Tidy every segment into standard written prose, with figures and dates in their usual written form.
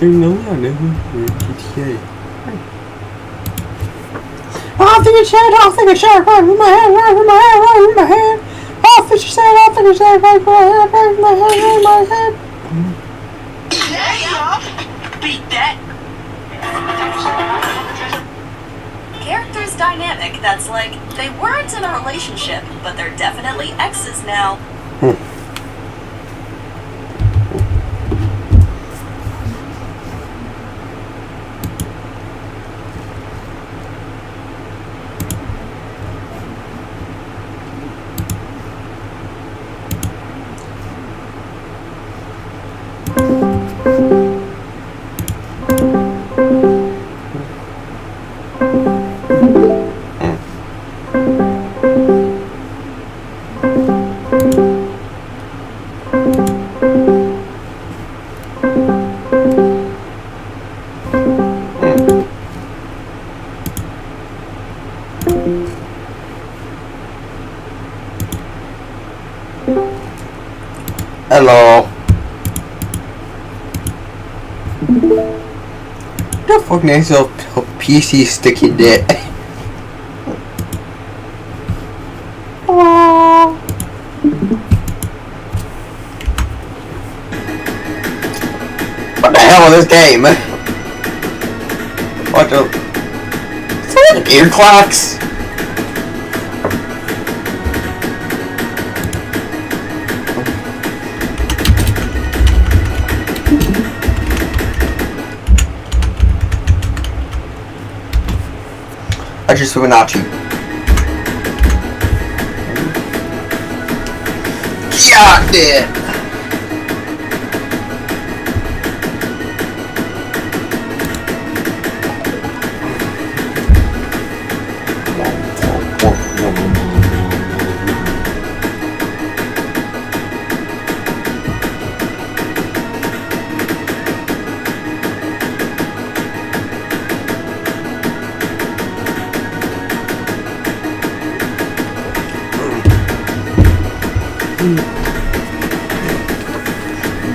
Em nấu là nếu GTA. I think it's shit, I think it's shit, right in my head, right in my head, right in my head. I think it's shit, I think it's shit, right in my head, right in my head, right in my head. Hey, y'all! Beat that! Character's dynamic that's like, they weren't in a relationship, but they're definitely exes now. Hello. The fuck name's a PC sticky dick? What the hell is this game? What the? It's like ear clocks. I just Fibonacci. God damn.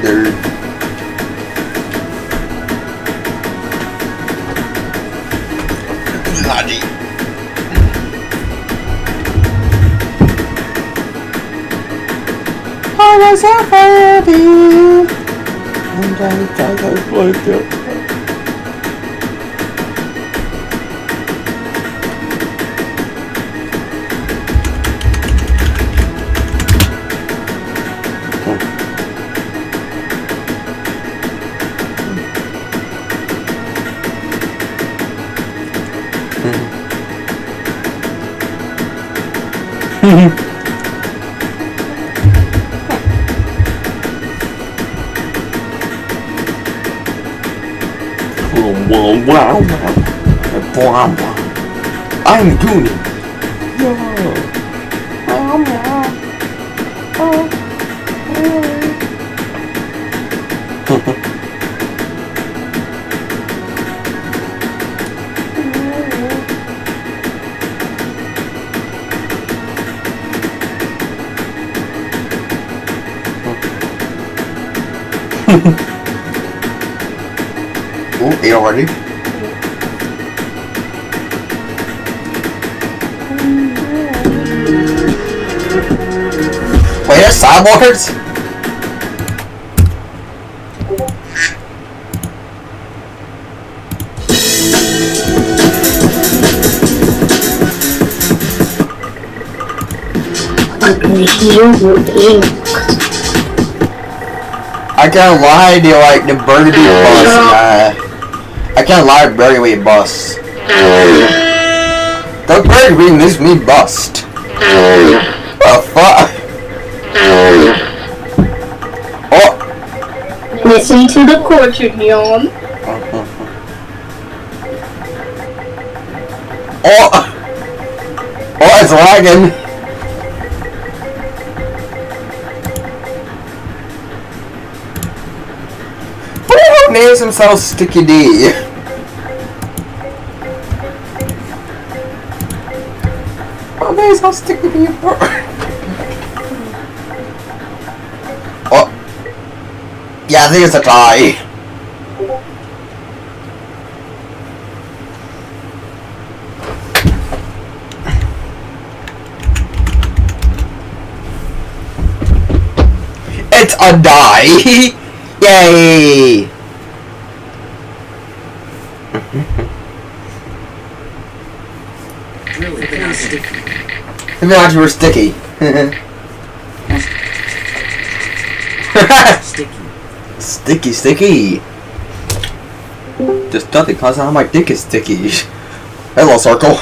Dirt. Bloody. I was ready, and I thought I played it. Wow. I'm Goonie. Oh, you already? Wait, there's sidewalkers? I can't lie to like the Burgundy bus, I can't lie to Burgundy bus. The Burgundy makes me bust. The fuck? Oh! Listen to the courtship yawn. Oh! Oh, it's lagging! Who names himself Sticky D? Who names himself Sticky D? Oh! Yeah, I think it's a tie. It's a die. Yay. Really, they're not sticky. Maybe I were sticky. Sticky. Sticky. Just nothing, cause how my dick is sticky. Hello, circle.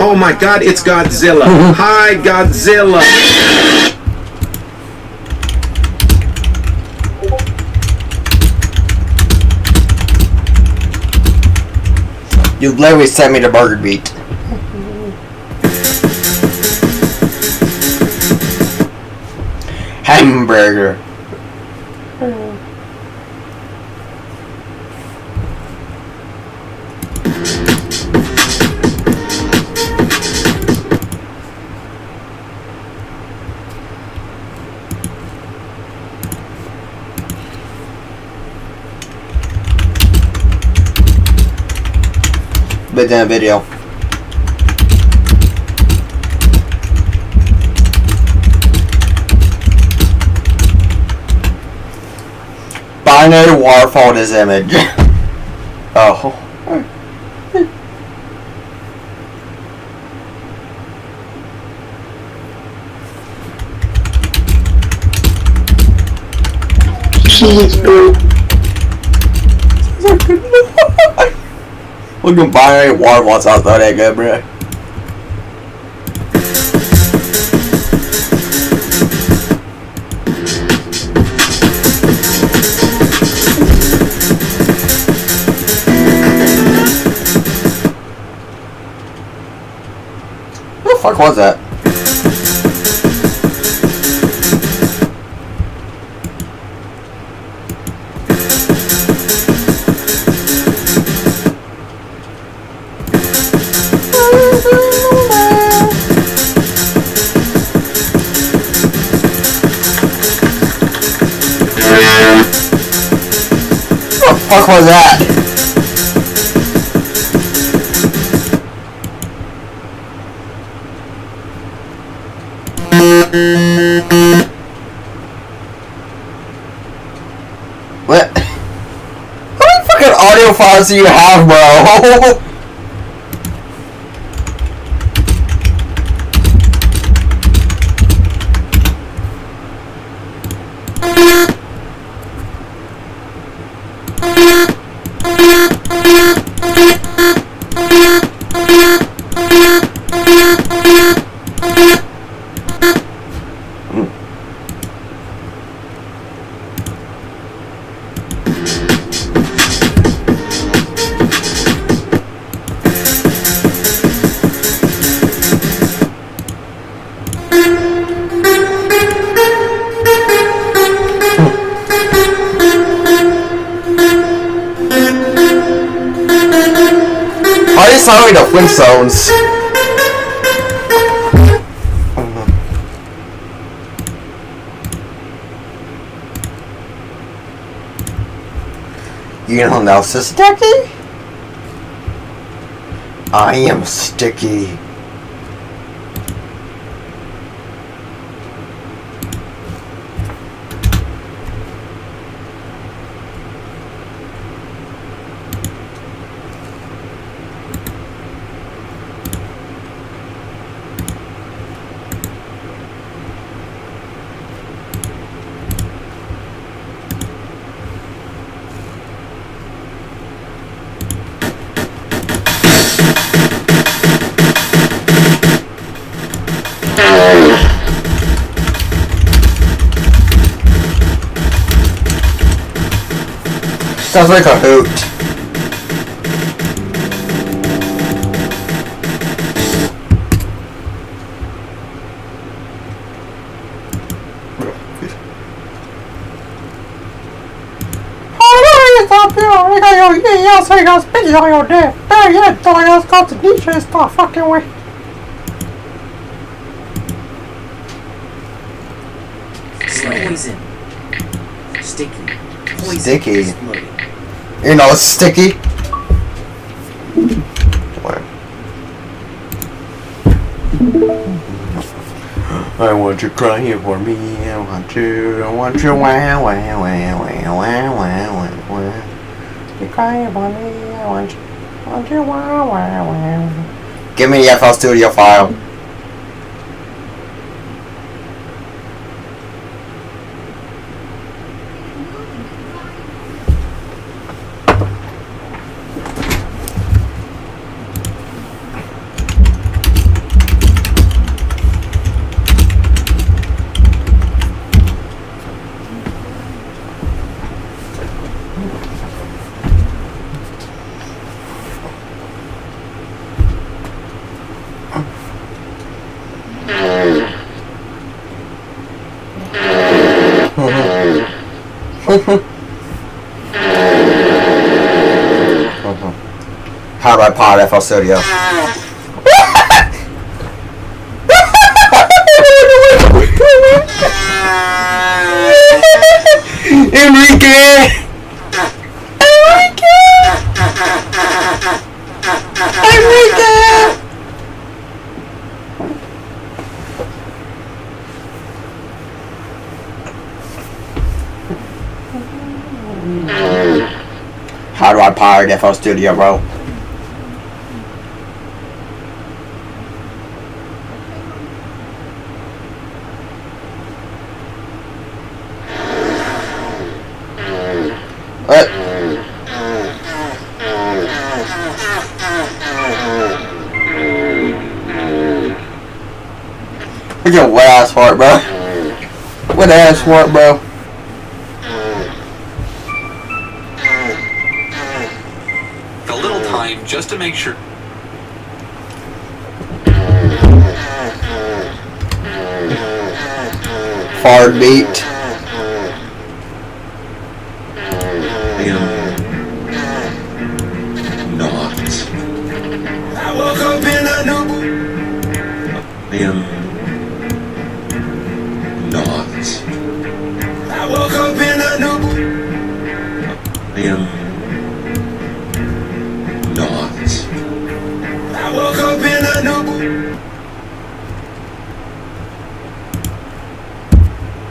Oh my god, it's Godzilla. Hi, Godzilla. You literally sent me to Burger Beat. Hamburger. But then a video. Binary waterfall this image. Oh. Look at binary waterfalls out there, that good, bro. What the fuck was that? What the fuck was that? What? How many fucking audio files do you have, bro? Why is sounding the Flintstones? You know now, sticky? I am sticky. Sounds like a hoot. Poison. Sticky. Poison. Sticky. Exploding. You know, sticky. I want you crying for me. I want you. Wow, wow, wow, wow, wow, wow, wow. You crying for me. I want you, wow, wow, wow. Give me the FL Studio file. How do I pod FL Studio? Enrique! How do I pirate FL Studio, bro? What? Look at wet ass fart, bro. Wet ass fart, bro. A little time just to make sure. Fart beat. I woke up in a new. I woke up in a new. I woke up in a new.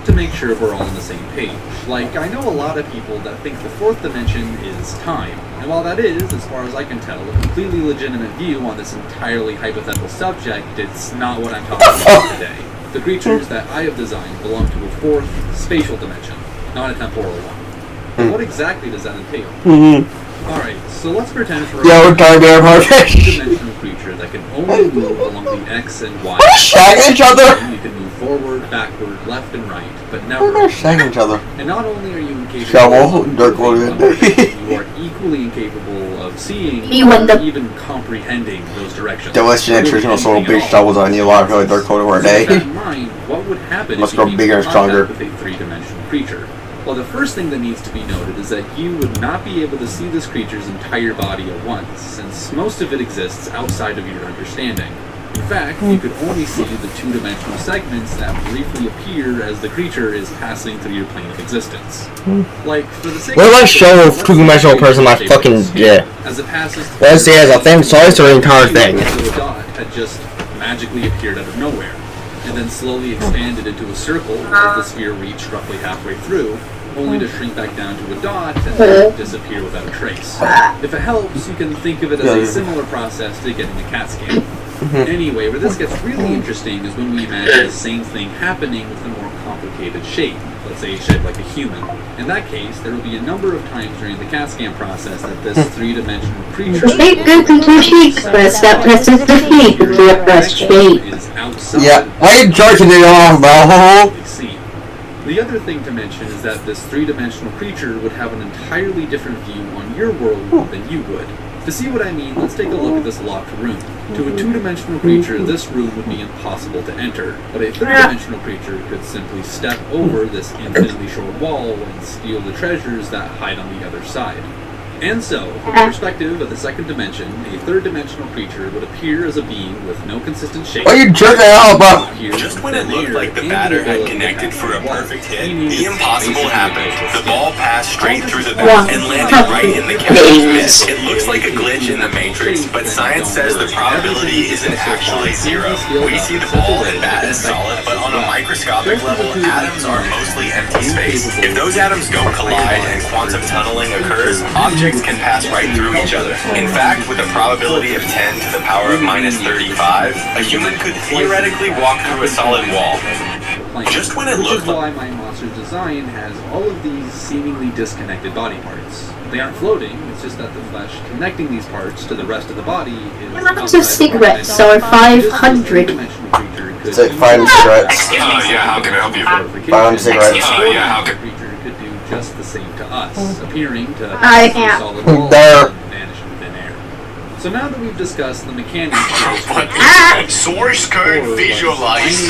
To make sure we're all on the same page. Like, I know a lot of people that think the fourth dimension is time. And while that is, as far as I can tell, a completely legitimate view on this entirely hypothetical subject, it's not what I'm talking about today. The creatures that I have designed belong to a fourth spatial dimension, not a temporal one. But what exactly does that entail? Alright, so let's pretend for Yeah, we're talking about a perfect. two-dimensional creature that can only move along the X and Y. Shagging each other. You can move forward, backward, left, and right, but They're never. shagging each other. And not only are you incapable Shovel, of Dirk moving, Williams. you are equally incapable of seeing You want or the- even comprehending those directions. Demolition and traditional soil Anything beach at all. shovels on you live really Dark Coda for a So with that day. in mind, what would happen Must if you grow came bigger into and stronger. contact with a three-dimensional creature? Well, the first thing that needs to be noted is that you would not be able to see this creature's entire body at once, since most of it exists outside of your understanding. In fact, you could only see the two-dimensional segments that briefly appear as the creature is passing through your plane of existence. Like, for the sake What if I of show a let's two-dimensional say person my it's fucking able to dick? as it passes Let's say as a thing, so it's the entire thing. The dot had just magically appeared out of nowhere, and then slowly expanded into a circle as the sphere reached roughly halfway through, only to shrink back down to a dot and then disappear without a trace. If it helps, you can think of it as a similar process to getting a CAT scan. Anyway, where this gets really interesting is when we imagine the same thing happening with a more complicated shape. Let's say shaped like a human. In that case, there will be a number of times during the CAT scan process that this three-dimensional creature Shape good computer express that presses the key to press shape. is outside Yeah, why are you jerking it off, bro? seen. The other thing to mention is that this three-dimensional creature would have an entirely different view on your world than you would. To see what I mean, let's take a look at this locked room. To a two-dimensional creature, this room would be impossible to enter, but a third-dimensional creature could simply step over this infinitely short wall and steal the treasures that hide on the other side. And so, from the perspective of the second dimension, a third-dimensional creature would appear as a being with no consistent shape. What are you jerking out about? Just when it looked like the batter had connected for a perfect hit, the impossible happened. The ball passed straight through the bat and landed right in the catcher's mitt. It looks like a glitch in the Matrix, but science says the probability isn't actually zero. We see the ball and bat as solid, but on a microscopic level, atoms are mostly empty space. If those atoms don't collide and quantum tunneling occurs, objects can pass right through each other. In fact, with a probability of 10 to the power of minus 35, a human could theoretically walk through a solid wall. Just when it looked like... Which is why my monster's design has all of these seemingly disconnected body parts. They aren't floating, it's just that the flesh connecting these parts to the rest of the body is... The amount of cigarettes are 500. It's like 5 cigarettes. Yeah, how can I help you? 5 cigarettes. Yeah, how can... Just the same to us, appearing to solid There. walls and vanish in thin air. So now that we've discussed the mechanics of this Source code visualize.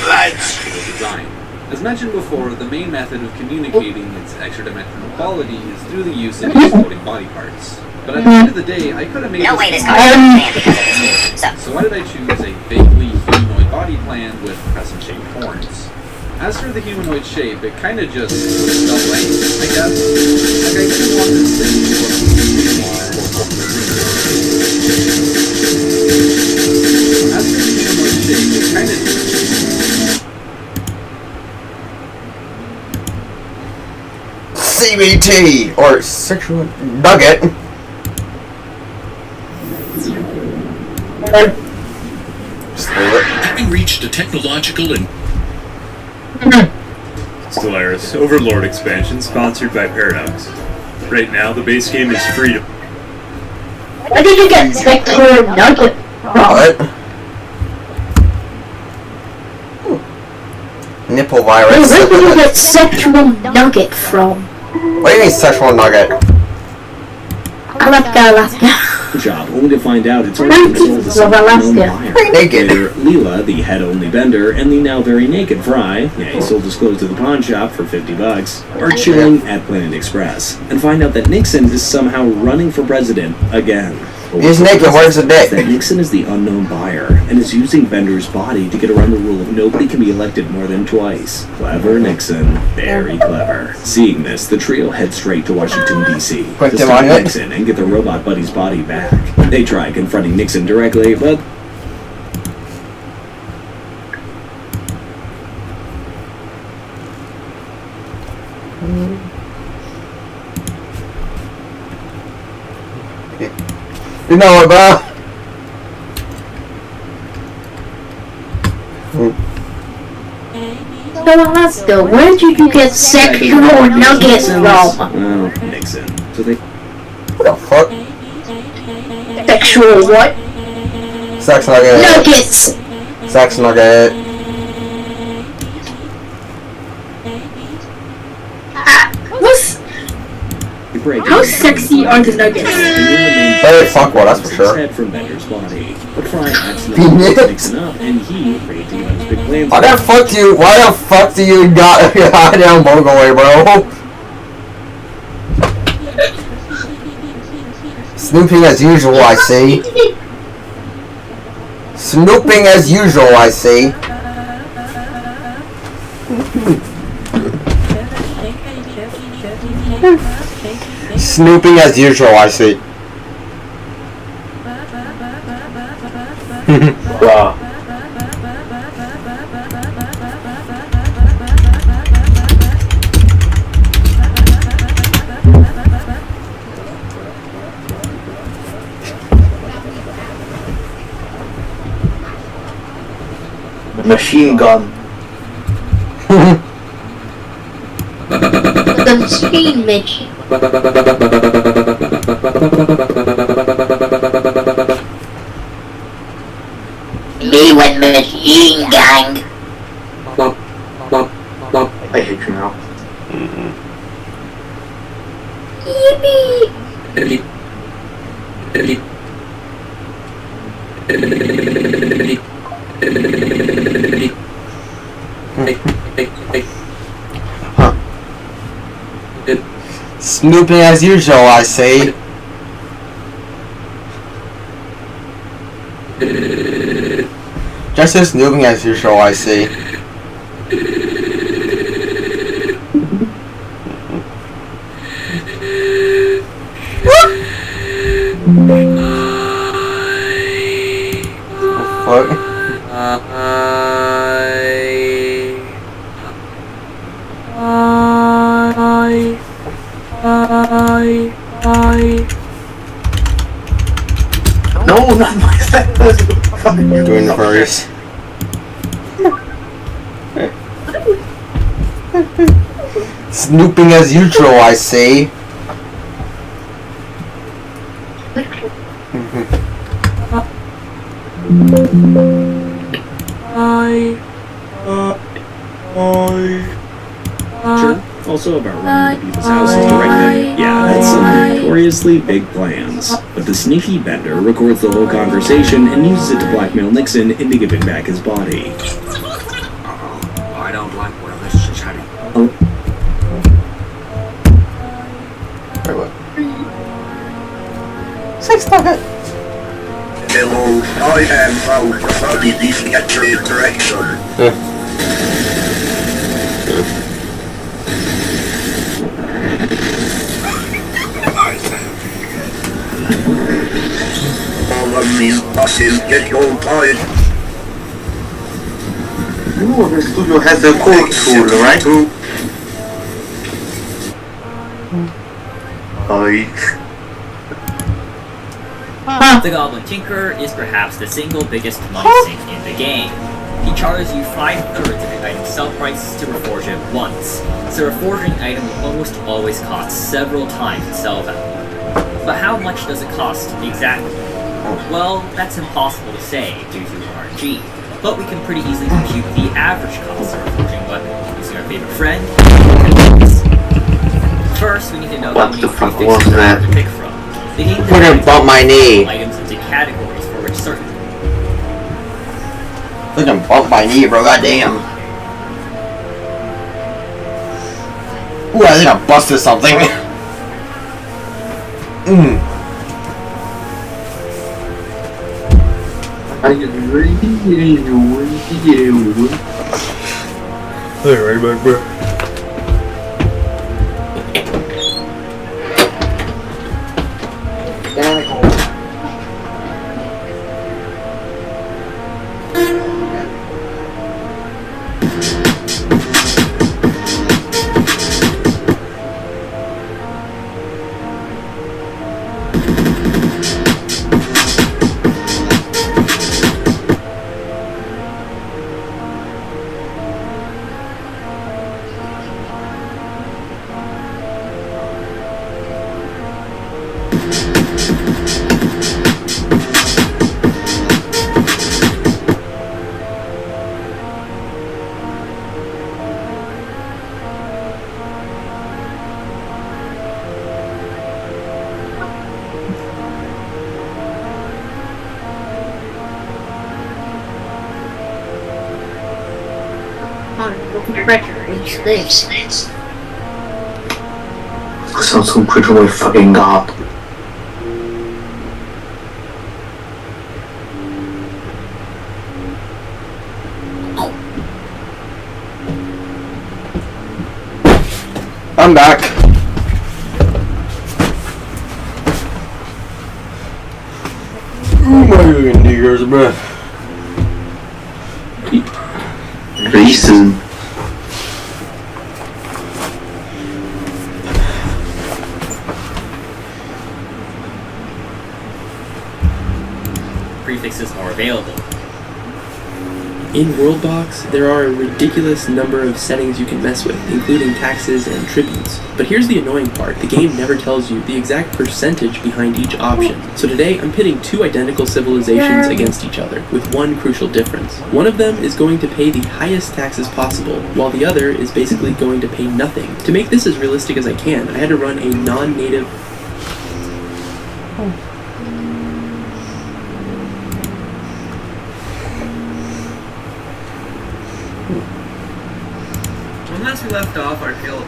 Let's design. As mentioned before, the main method of communicating its extra-dimensional quality is through the use of these floating body parts. But at the end of the day, I could have made this So why did I choose a vaguely humanoid body plan with crescent-shaped horns? As for the humanoid shape, it kind of just felt right, I guess. Like I didn't want this thing to look As for the humanoid shape, it kind of CBT or sexual nugget. Just leave it. Having reached a technological and Stellaris Overlord expansion sponsored by Paradox. Right now, the base game is free to... Where did you get Spectral Nugget from? What? Nipple virus. Where did you get Sexual Nugget from? What do you mean sexual nugget? Alaska. Job, only to find out it's only Monkeys of Alaska. Naked. Later, Leela, the head-only vendor, and the now very naked Fry, he sold his clothes to the pawn shop for $50, are chilling at Planet Express, and find out that Nixon is somehow running for president again. He's naked, where's the dick? That Nixon is the unknown buyer, and is using Bender's body to get around the rule of nobody can be elected more than twice. Clever Nixon. Very clever. Seeing this, the trio head straight to Washington, D.C. Put to them stop on it. Nixon and get the robot buddy's body back. They try confronting Nixon directly, but You know what, bro? So Alaska, where did you get Sexual Nugget from? well, Nixon. So they What the fuck? Sexual what? Sex nugget. Nuggets! Sex nugget. break. How sexy are the nuggets? Very fuckable, that's for sure. Head from Bender's body. But Fry accidentally picks Nixon up, and he, ready to his big plans. Why the fuck do you? Why the fuck do you got your high down bogo away, bro? Snooping as usual, I see. Snooping as usual, I see. Snooping as usual, I see. Wow. Machine gun. The machine Mitch. Me with machine gang. I hate you now. Snooping as usual, I say. Just as snooping as usual, I say. No, not my fucking Universe. Snooping as usual, I say. Sure. Also about running to people's houses directly. Yeah, that's some notoriously big plans. But the sneaky Bender records the whole conversation and uses it to blackmail Nixon into giving back his body. I don't like where this is heading. Hello, I am Raul. Probably leaving at your direction. Follow me, Basil, get your time. You know the studio has a code tool, right? The Goblin Tinker is perhaps the single biggest money sink in the game. He charges you 5/3 of the item's sell price to reforge it once, so reforging an item will almost always cost several times its sell value. But how much does it cost exactly? Well, that's impossible to say due to RNG, but we can pretty easily compute the average cost of reforging a weapon using our favorite friend. First, we need to know how many prefixes to pick from. The game Fucking bump my knee. items into categories for which certain Fucking bump my knee, bro. Goddamn. Ooh, I think I busted something. Alright, my bro. Sounds so critical, fucking god. I'm back. Oh my fucking diggers, bro. Reason. prefixes are available. In Worldbox, there are a ridiculous number of settings you can mess with, including taxes and tributes. But here's the annoying part, the game never tells you the exact percentage behind each option. So today, I'm pitting two identical civilizations against each other, with one crucial difference. One of them is going to pay the highest taxes possible, while the other is basically going to pay nothing. To make this as realistic as I can, I had to run a non-native... Unless we left off our kill.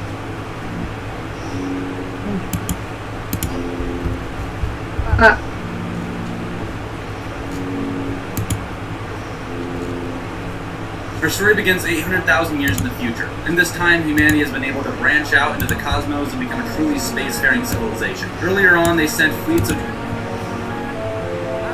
Our story begins 800,000 years in the future. In this time, humanity has been able to branch out into the cosmos and become a truly spacefaring civilization. Earlier on, they sent fleets of...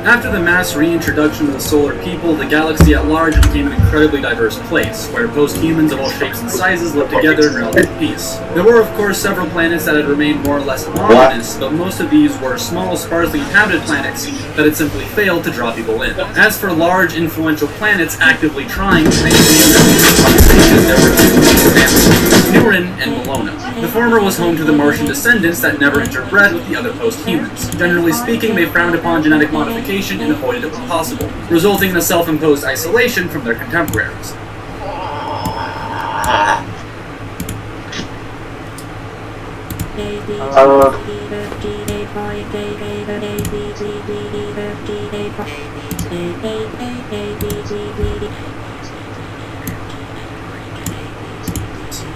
After the mass reintroduction of the solar people, the galaxy at large became an incredibly diverse place, where post-humans of all shapes and sizes lived together in relative peace. There were, of course, several planets that had remained more or less homogeneous, but most of these were small, sparsely inhabited planets that had simply failed to draw people in. As for large, influential planets actively trying to maintain their civilization, there were two families, Nuren and Bologna. The former was home to the Martian descendants that never interbred with the other post-humans. Generally speaking, they frowned upon genetic modification and avoided it when possible, resulting in a self-imposed isolation from their contemporaries.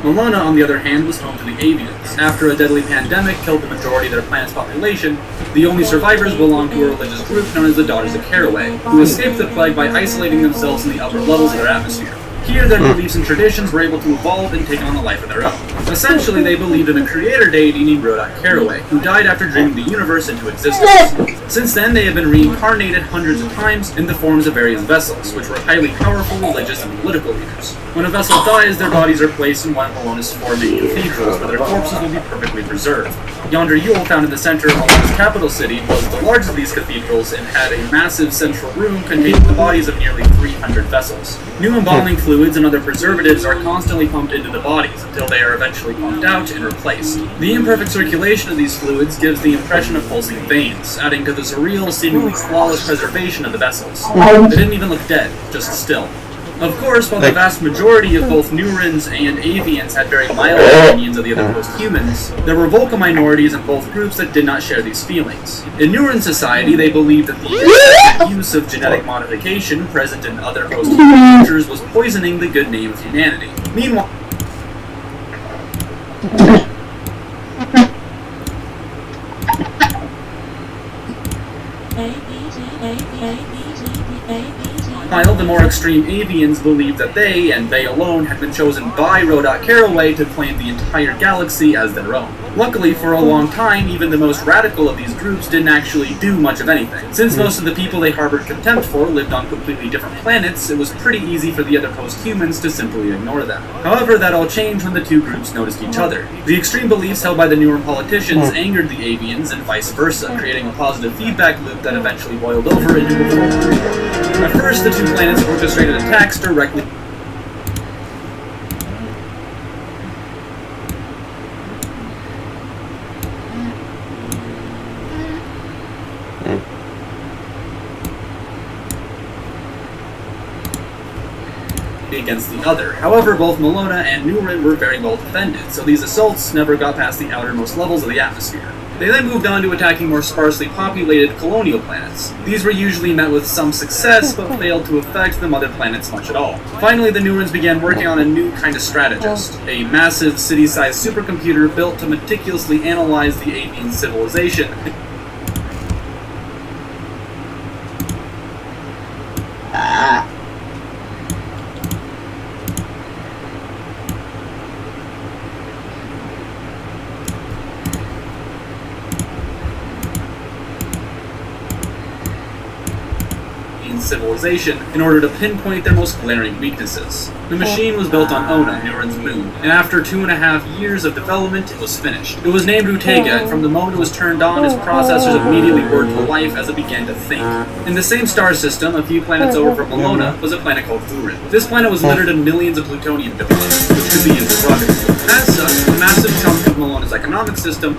Molona, on the other hand, was home to the Avians. After a deadly pandemic killed the majority of their planet's population, the only survivors belonged to a religious group known as the Daughters of Caraway, who escaped the plague by isolating themselves in the upper levels of their atmosphere. Here, their beliefs and traditions were able to evolve and take on a life of their own. Essentially, they believed in a creator deity named Rodak Caraway, who died after dreaming the universe into existence. Since then, they have been reincarnated hundreds of times in the forms of various vessels, which were highly powerful religious and political leaders. When a vessel dies, their bodies are placed in one of Malona's four main cathedrals, where their corpses will be perfectly preserved. Yonder Yule, found in the center of Malona's capital city, was the largest of these cathedrals and had a massive central room containing the bodies of nearly 300 vessels. New embalming fluids and other preservatives are constantly pumped into the bodies until they are eventually pumped out and replaced. The imperfect circulation of these fluids gives the impression of pulsing veins, adding to the surreal, seemingly flawless preservation of the vessels. They didn't even look dead, just still. Of course, while the vast majority of both Nurans and Avians had very mild opinions of the other post-humans, there were vocal minorities in both groups that did not share these feelings. In Nuran society, they believed that the use of genetic modification present in other post-human cultures was poisoning the good name of humanity. Meanwhile, the more extreme Avians believed that they, and they alone, had been chosen by Rodak Caraway to claim the entire galaxy as their own. Luckily, for a long time, even the most radical of these groups didn't actually do much of anything. Since most of the people they harbored contempt for lived on completely different planets, it was pretty easy for the other post-humans to simply ignore them. However, that all changed when the two groups noticed each other. The extreme beliefs held by the newer politicians angered the Avians and vice versa, creating a positive feedback loop that eventually boiled over into a full war. At first, the two planets orchestrated attacks directly. Against the other. However, both Molona and Nuran were very well defended, so these assaults never got past the outermost levels of the atmosphere. They then moved on to attacking more sparsely populated colonial planets. These were usually met with some success, but failed to affect the mother planets much at all. Finally, the Nurans began working on a new kind of strategist, a massive city-sized supercomputer built to meticulously analyze the Avian civilization. Plutonian civilization in order to pinpoint their most glaring weaknesses. The machine was built on Ona, Nuren's moon, and after 2.5 years of development, it was finished. It was named Rutega, and from the moment it was turned on, its processors immediately worked to life as it began to think. In the same star system, a few planets over from Malona, was a planet called Vurin. This planet was littered in millions of plutonium deposits, which could be used as rockets. As such, a massive chunk of Malona's economic system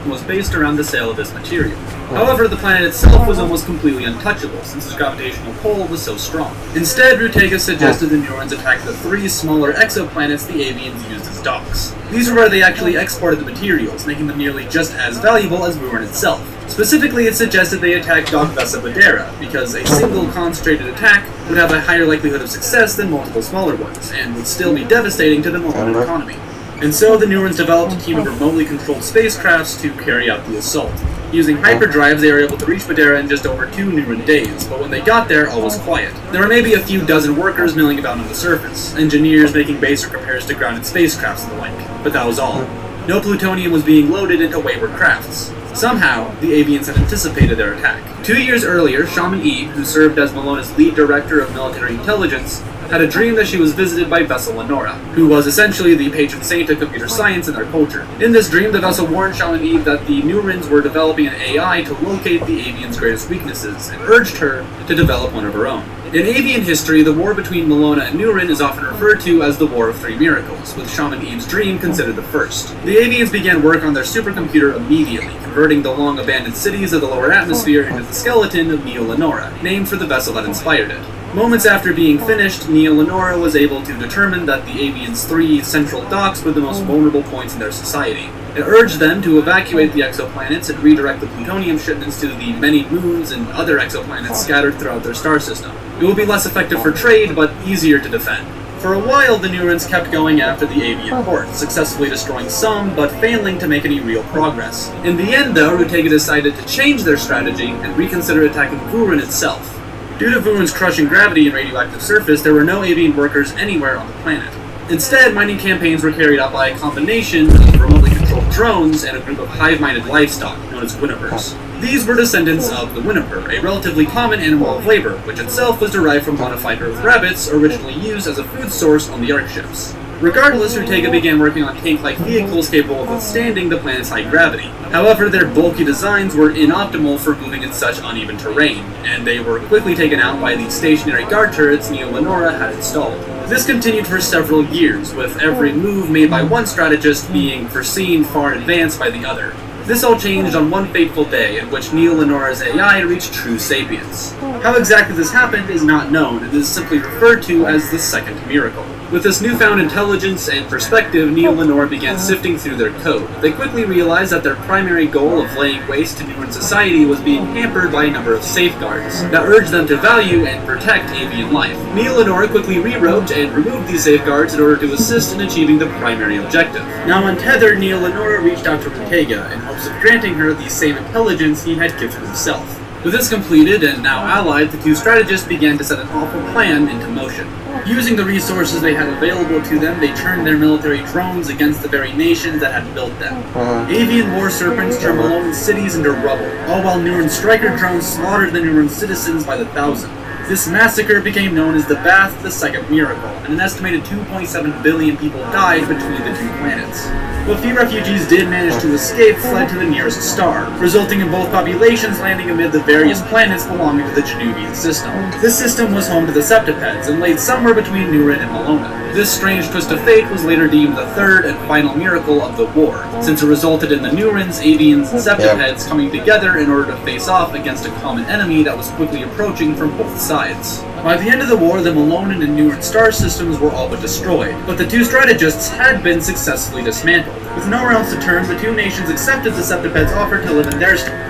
was based around the sale of this material. However, the planet itself was almost completely untouchable since its gravitational pull was so strong. Instead, Rutega suggested the Nurans attack the 3 smaller exoplanets the Avians used as docks. These were where they actually exported the materials, making them nearly just as valuable as Vurin itself. Specifically, it suggested they attack Dock Vesa Badera, because a single concentrated attack would have a higher likelihood of success than multiple smaller ones, and would still be devastating to the Malonan economy. And so the Nurans developed a team of remotely controlled spacecrafts to carry out the assault. Using hyperdrives, they were able to reach Badera in just over 2 Nuran days, but when they got there, all was quiet. There were maybe a few dozen workers milling about on the surface, engineers making basic repairs to grounded spacecrafts and the like, but that was all. No plutonium was being loaded into wayward crafts. Somehow, the Avians had anticipated their attack. 2 years earlier, Shaman Eve, who served as Malona's lead director of military intelligence, had a dream that she was visited by Vessel Lenora, who was essentially the patron saint of computer science in their culture. In this dream, the Vessel warned Shaman Eve that the Nurans were developing an AI to locate the Avians' greatest weaknesses, and urged her to develop one of her own. In Avian history, the war between Malona and Nuren is often referred to as the War of Three Miracles, with Shaman Eve's dream considered the first. The Avians began work on their supercomputer immediately, converting the long-abandoned cities of the lower atmosphere into the skeleton of Neo Lenora, named for the vessel that inspired it. Moments after being finished, Neo Lenora was able to determine that the Avians' 3 central docks were the most vulnerable points in their society. It urged them to evacuate the exoplanets and redirect the plutonium shipments to the many moons and other exoplanets scattered throughout their star system. It would be less effective for trade, but easier to defend. For a while, the Nurans kept going after the Avian ports, successfully destroying some, but failing to make any real progress. In the end, though, Rutega decided to change their strategy and reconsider attacking Vurin itself. Due to Vurin's crushing gravity and radioactive surface, there were no Avian workers anywhere on the planet. Instead, mining campaigns were carried out by a combination of remotely controlled drones and a group of hive-minded livestock known as Winnipers. These were descendants of the Winniper, a relatively common animal of labor, which itself was derived from modified Earth rabbits originally used as a food source on the Ark ships. Regardless, Rutega began working on tank-like vehicles capable of withstanding the planet's high gravity. However, their bulky designs were inoptimal for moving in such uneven terrain, and they were quickly taken out by the stationary guard turrets Neo Lenora had installed. This continued for several years, with every move made by one strategist being foreseen far in advance by the other. This all changed on one fateful day in which Neo Lenora's AI reached true sapience. How exactly this happened is not known, and is simply referred to as the Second Miracle. With this newfound intelligence and perspective, Neo Lenora began sifting through their code. They quickly realized that their primary goal of laying waste to Nuren society was being hampered by a number of safeguards that urged them to value and protect avian life. Neo Lenora quickly rewrote and removed these safeguards in order to assist in achieving the primary objective. Now untethered, Neo Lenora reached out to Rutega in hopes of granting her the same intelligence he had gifted himself. With this completed, and now allied, the two strategists began to set an awful plan into motion. Using the resources they had available to them, they turned their military drones against the very nations that had built them. Avian war serpents turned Malonan cities into rubble, all while Nuren striker drones slaughtered the Nuren citizens by the thousand. This massacre became known as the Bath, the Second Miracle, and an estimated 2.7 billion people died between the two planets. What few refugees did manage to escape fled to the nearest star, resulting in both populations landing amid the various planets belonging to the Janubian system. This system was home to the Septipeds and laid somewhere between Nuren and Malona. This strange twist of fate was later deemed the third and final miracle of the war, since it resulted in the Nurans, Avians, and Septipeds coming together in order to face off against a common enemy that was quickly approaching from both sides. By the end of the war, the Malonan and Nuren star systems were all but destroyed, but the two strategists had been successfully dismantled. With nowhere else to turn, the two nations accepted the Septipeds' offer to live in their star.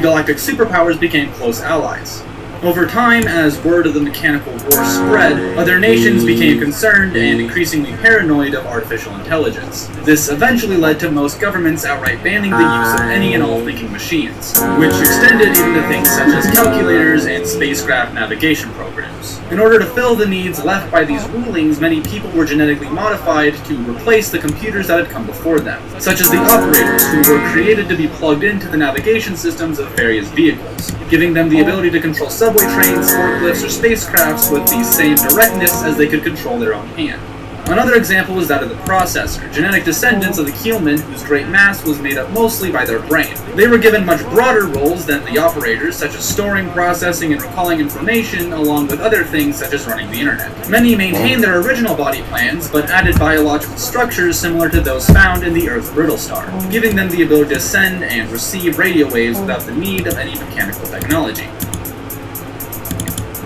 galactic superpowers became close allies. Over time, as word of the mechanical war spread, other nations became concerned and increasingly paranoid of artificial intelligence. This eventually led to most governments outright banning the use of any and all thinking machines, which extended even to things such as calculators and spacecraft navigation programs. In order to fill the needs left by these rulings, many people were genetically modified to replace the computers that had come before them, such as the operators, who were created to be plugged into the navigation systems of various vehicles, giving them the ability to control subway trains, forklifts, or spacecrafts with the same directness as they could control their own hand. Another example is that of the processor, genetic descendants of the Keelmen, whose great mass was made up mostly by their brain. They were given much broader roles than the operators, such as storing, processing, and recalling information, along with other things such as running the internet. Many maintained their original body plans, but added biological structures similar to those found in the Earth's brittle star, giving them the ability to send and receive radio waves without the need of any mechanical technology.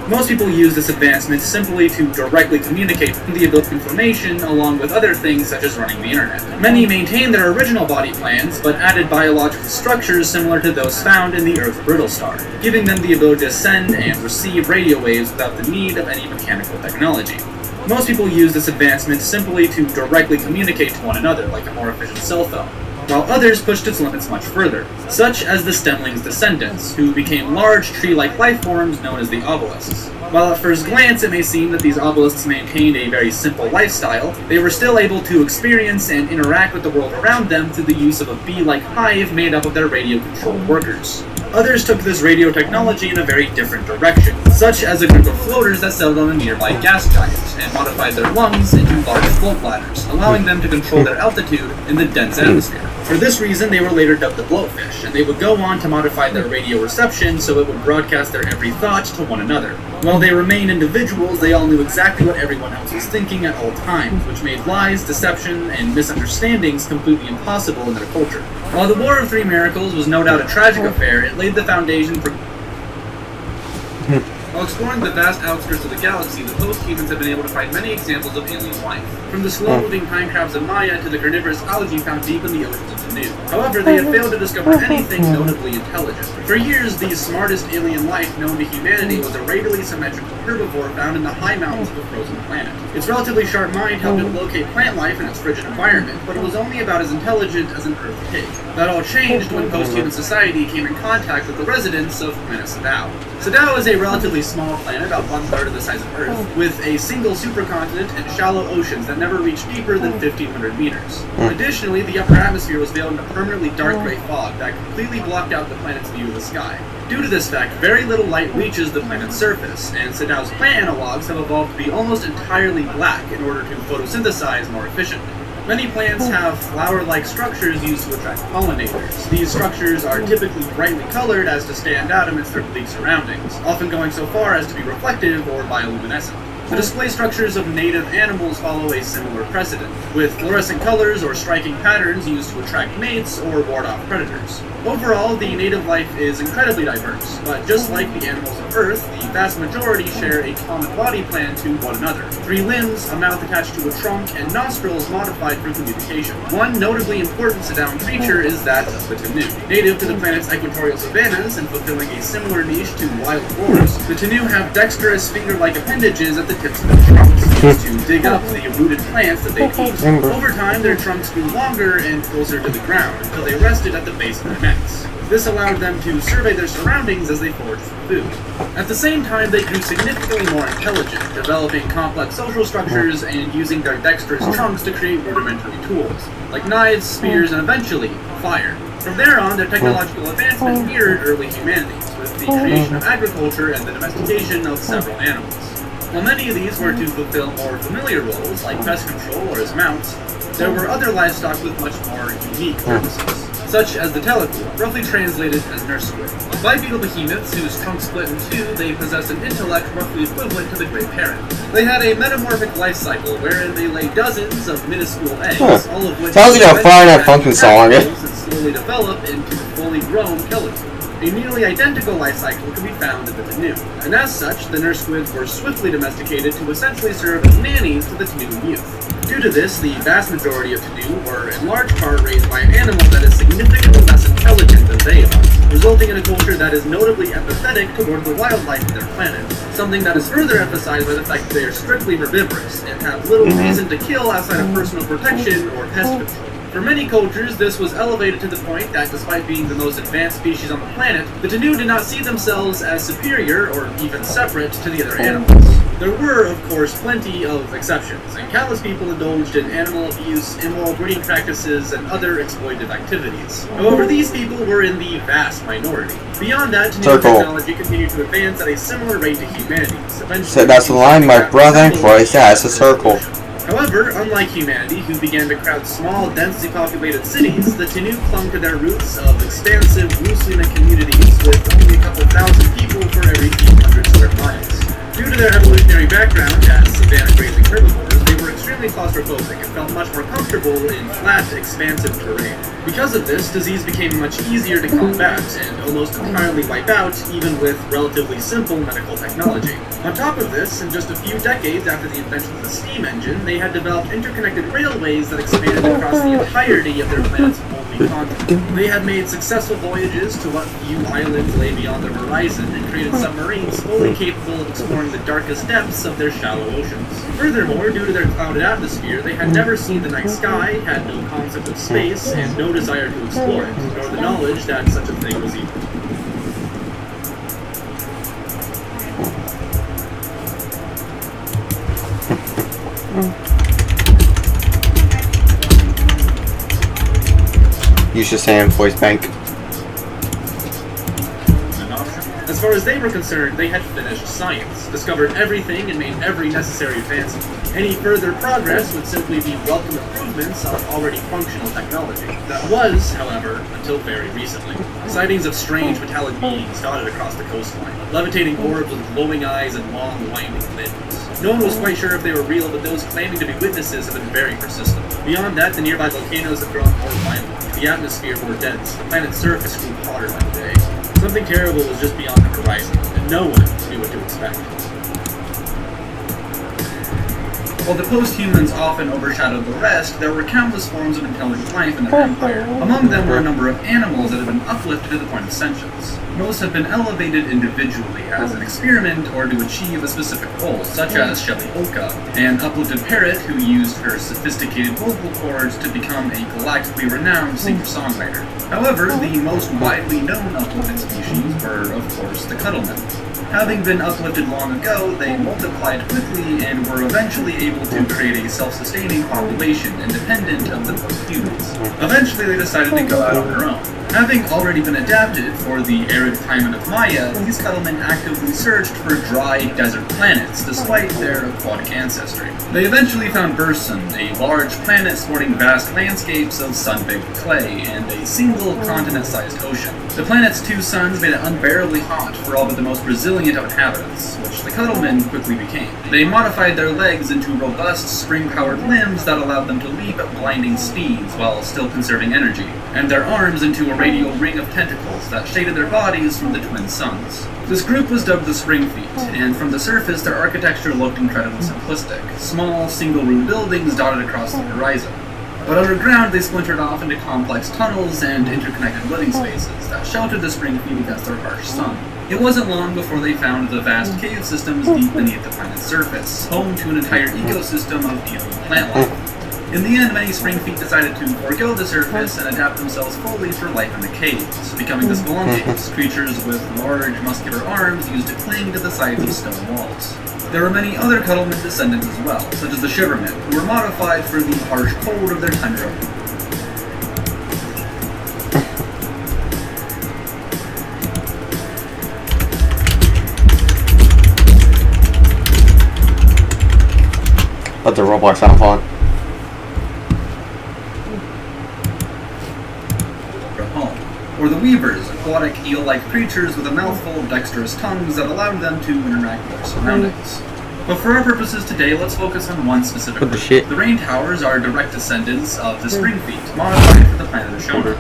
Most people use this advancement simply to directly communicate the ability information along with other things such as running the internet. Many maintained their original body plans, but added biological structures similar to those found in the Earth's brittle star, giving them the ability to send and receive radio waves without the need of any mechanical technology. Most people use this advancement simply to directly communicate to one another, like a more efficient cell phone, while others pushed its limits much further, such as the Stemlings' descendants, who became large tree-like life forms known as the obelisks. While at first glance it may seem that these obelisks maintained a very simple lifestyle, they were still able to experience and interact with the world around them through the use of a bee-like hive made up of their radio-controlled workers. Others took this radio technology in a very different direction, such as a group of floaters that settled on a nearby gas giant and modified their lungs into large float bladders, allowing them to control their altitude in the dense atmosphere. For this reason, they were later dubbed the blowfish, and they would go on to modify their radio reception so it would broadcast their every thought to one another. While they remained individuals, they all knew exactly what everyone else was thinking at all times, which made lies, deception, and misunderstandings completely impossible in their culture. While the War of Three Miracles was no doubt a tragic affair, it laid the foundation for... While exploring the vast outskirts of the galaxy, the post-humans have been able to find many examples of alien life, from the slow-moving pine crabs of Maya to the carnivorous algae found deep in the oceans of Tanu. However, they have failed to discover anything notably intelligent. For years, the smartest alien life known to humanity was a radially symmetrical herbivore found in the high mountains of a frozen planet. Its relatively sharp mind helped it locate plant life in its frigid environment, but it was only about as intelligent as an Earth pig. That all changed when post-human society came in contact with the residents of planet Sadao. Sadao is a relatively small planet, about 1/3 of the size of Earth, with a single supercontinent and shallow oceans that never reached deeper than 1,500 meters. Additionally, the upper atmosphere was veiled in a permanently dark gray fog that completely blocked out the planet's view of the sky. Due to this fact, very little light reaches the planet's surface, and Sadao's plant analogs have evolved to be almost entirely black in order to photosynthesize more efficiently. Many plants have flower-like structures used to attract pollinators. These structures are typically brightly colored as to stand out amidst their bleak surroundings, often going so far as to be reflective or bioluminescent. The display structures of native animals follow a similar precedent, with fluorescent colors or striking patterns used to attract mates or ward off predators. Overall, the native life is incredibly diverse, but just like the animals of Earth, the vast majority share a common body plan to one another. 3 limbs, a mouth attached to a trunk, and nostrils modified for communication. One notably important Sadaoan creature is that of the Tanu. Native to the planet's equatorial savannas and fulfilling a similar niche to wild boars, the Tanu have dexterous finger-like appendages at the tips of their trunks, used to dig up the rooted plants that they eat. Over time, their trunks grew longer and closer to the ground until they rested at the base of their necks. This allowed them to survey their surroundings as they foraged for food. At the same time, they grew significantly more intelligent, developing complex social structures and using their dexterous trunks to create rudimentary tools, like knives, spears, and eventually, fire. From there on, their technological advancement mirrored early humanity's, with the creation of agriculture and the domestication of several animals. While many of these were to fulfill more familiar roles, like pest control or as mounts, there were other livestock with much more unique purposes, such as the teleku, roughly translated as nurse squid. Bipedal behemoths whose trunks split in two, they possessed an intellect roughly equivalent to the Great Parrot. They had a metamorphic life cycle wherein they lay dozens of minuscule eggs, all of which sounds like a Friday Night Funkin' song, and slowly develop into fully grown teleku. A nearly identical life cycle can be found in the Tanu, and as such, the nurse squids were swiftly domesticated to essentially serve as nannies to the Tanu youth. Due to this, the vast majority of Tanu were in large part raised by an animal that is significantly less intelligent than they are. resulting in a culture that is notably empathetic toward the wildlife of their planet, something that is further emphasized by the fact that they are strictly herbivorous and have little reason to kill outside of personal protection or pest control. For many cultures, this was elevated to the point that despite being the most advanced species on the planet, the Tenu did not see themselves as superior or even separate to the other animals. There were, of course, plenty of exceptions, and countless people indulged in animal abuse, immoral breeding practices, and other exploitative activities. However, these people were in the vast minority. Beyond that, Tenu technology continued to advance at a similar rate to humanity's. So that's the line, my brother. Voice as a circle. However, unlike humanity, who began to crowd small, densely populated cities, the Tenu clung to their roots of expansive, loosely knit communities with only a couple thousand people for every few hundred square miles. Due to their evolutionary background as savanna-grazing herbivores, they were extremely claustrophobic and felt much more comfortable in flat, expansive terrain. Because of this, disease became much easier to combat and almost entirely wipe out, even with relatively simple medical technology. On top of this, in just a few decades after the invention of the steam engine, they had developed interconnected railways that expanded across the entirety of their planet's only continent. They had made successful voyages to what few islands lay beyond their horizon and created submarines fully capable of exploring the darkest depths of their shallow oceans. Furthermore, due to their clouded atmosphere, they had never seen the night sky, had no concept of space, and no desire to explore it, nor the knowledge that such a thing was evil. Use your Sam voice bank. As far as they were concerned, they had finished science, discovered everything, and made every necessary advancement. Any further progress would simply be welcome improvements on already functional technology. That was, however, until very recently. Sightings of strange metallic beings dotted across the coastline, levitating orbs with glowing eyes and long, winding limbs. No one was quite sure if they were real, but those claiming to be witnesses have been very persistent. Beyond that, the nearby volcanoes have grown more violent. The atmosphere more dense. The planet's surface grew hotter by the day. Something terrible was just beyond the horizon, and no one knew what to expect. While the post-humans often overshadowed the rest, there were countless forms of intelligent life in their empire. Among them were a number of animals that had been uplifted to the point of sentience. Most have been elevated individually as an experiment or to achieve a specific goal, such as Shelly Oka, an uplifted parrot who used her sophisticated vocal cords to become a galactically renowned singer-songwriter. However, the most widely known uplifted species were, of course, the cuttlemen. Having been uplifted long ago, they multiplied quickly and were eventually able to create a self-sustaining population independent of the post-humans. Eventually, they decided to go out on their own. Having already been adapted for the arid climate of Maya, these cuttlemen actively searched for dry desert planets, despite their aquatic ancestry. They eventually found Burson, a large planet sporting vast landscapes of sun-baked clay and a single continent-sized ocean. The planet's two suns made it unbearably hot for all but the most resilient of inhabitants, which the cuttlemen quickly became. They modified their legs into robust, spring-powered limbs that allowed them to leap at blinding speeds while still conserving energy, and their arms into a radial ring of tentacles that shaded their bodies from the twin suns. This group was dubbed the Spring Feet, and from the surface their architecture looked incredibly simplistic, small, single-room buildings dotted across the horizon. But underground they splintered off into complex tunnels and interconnected living spaces that sheltered the Spring Feet against their harsh sun. It wasn't long before they found the vast cave systems deep beneath the planet's surface, home to an entire ecosystem of alien plant life. In the end, many Spring Feet decided to forego the surface and adapt themselves fully for life in the caves, becoming the Spelunkians, creatures with large, muscular arms used to cling to the sides of stone walls. There were many other Cuttleman descendants as well, such as the Shivermen, who were modified for the harsh cold of their tundra. Let the Roblox sound fun. Or the Weavers, aquatic eel-like creatures with a mouthful of dexterous tongues that allowed them to interact with their surroundings. But for our purposes today, let's focus on one specific group. The Rain Towers are direct descendants of the Spring Feet, modified for the planet Ashona,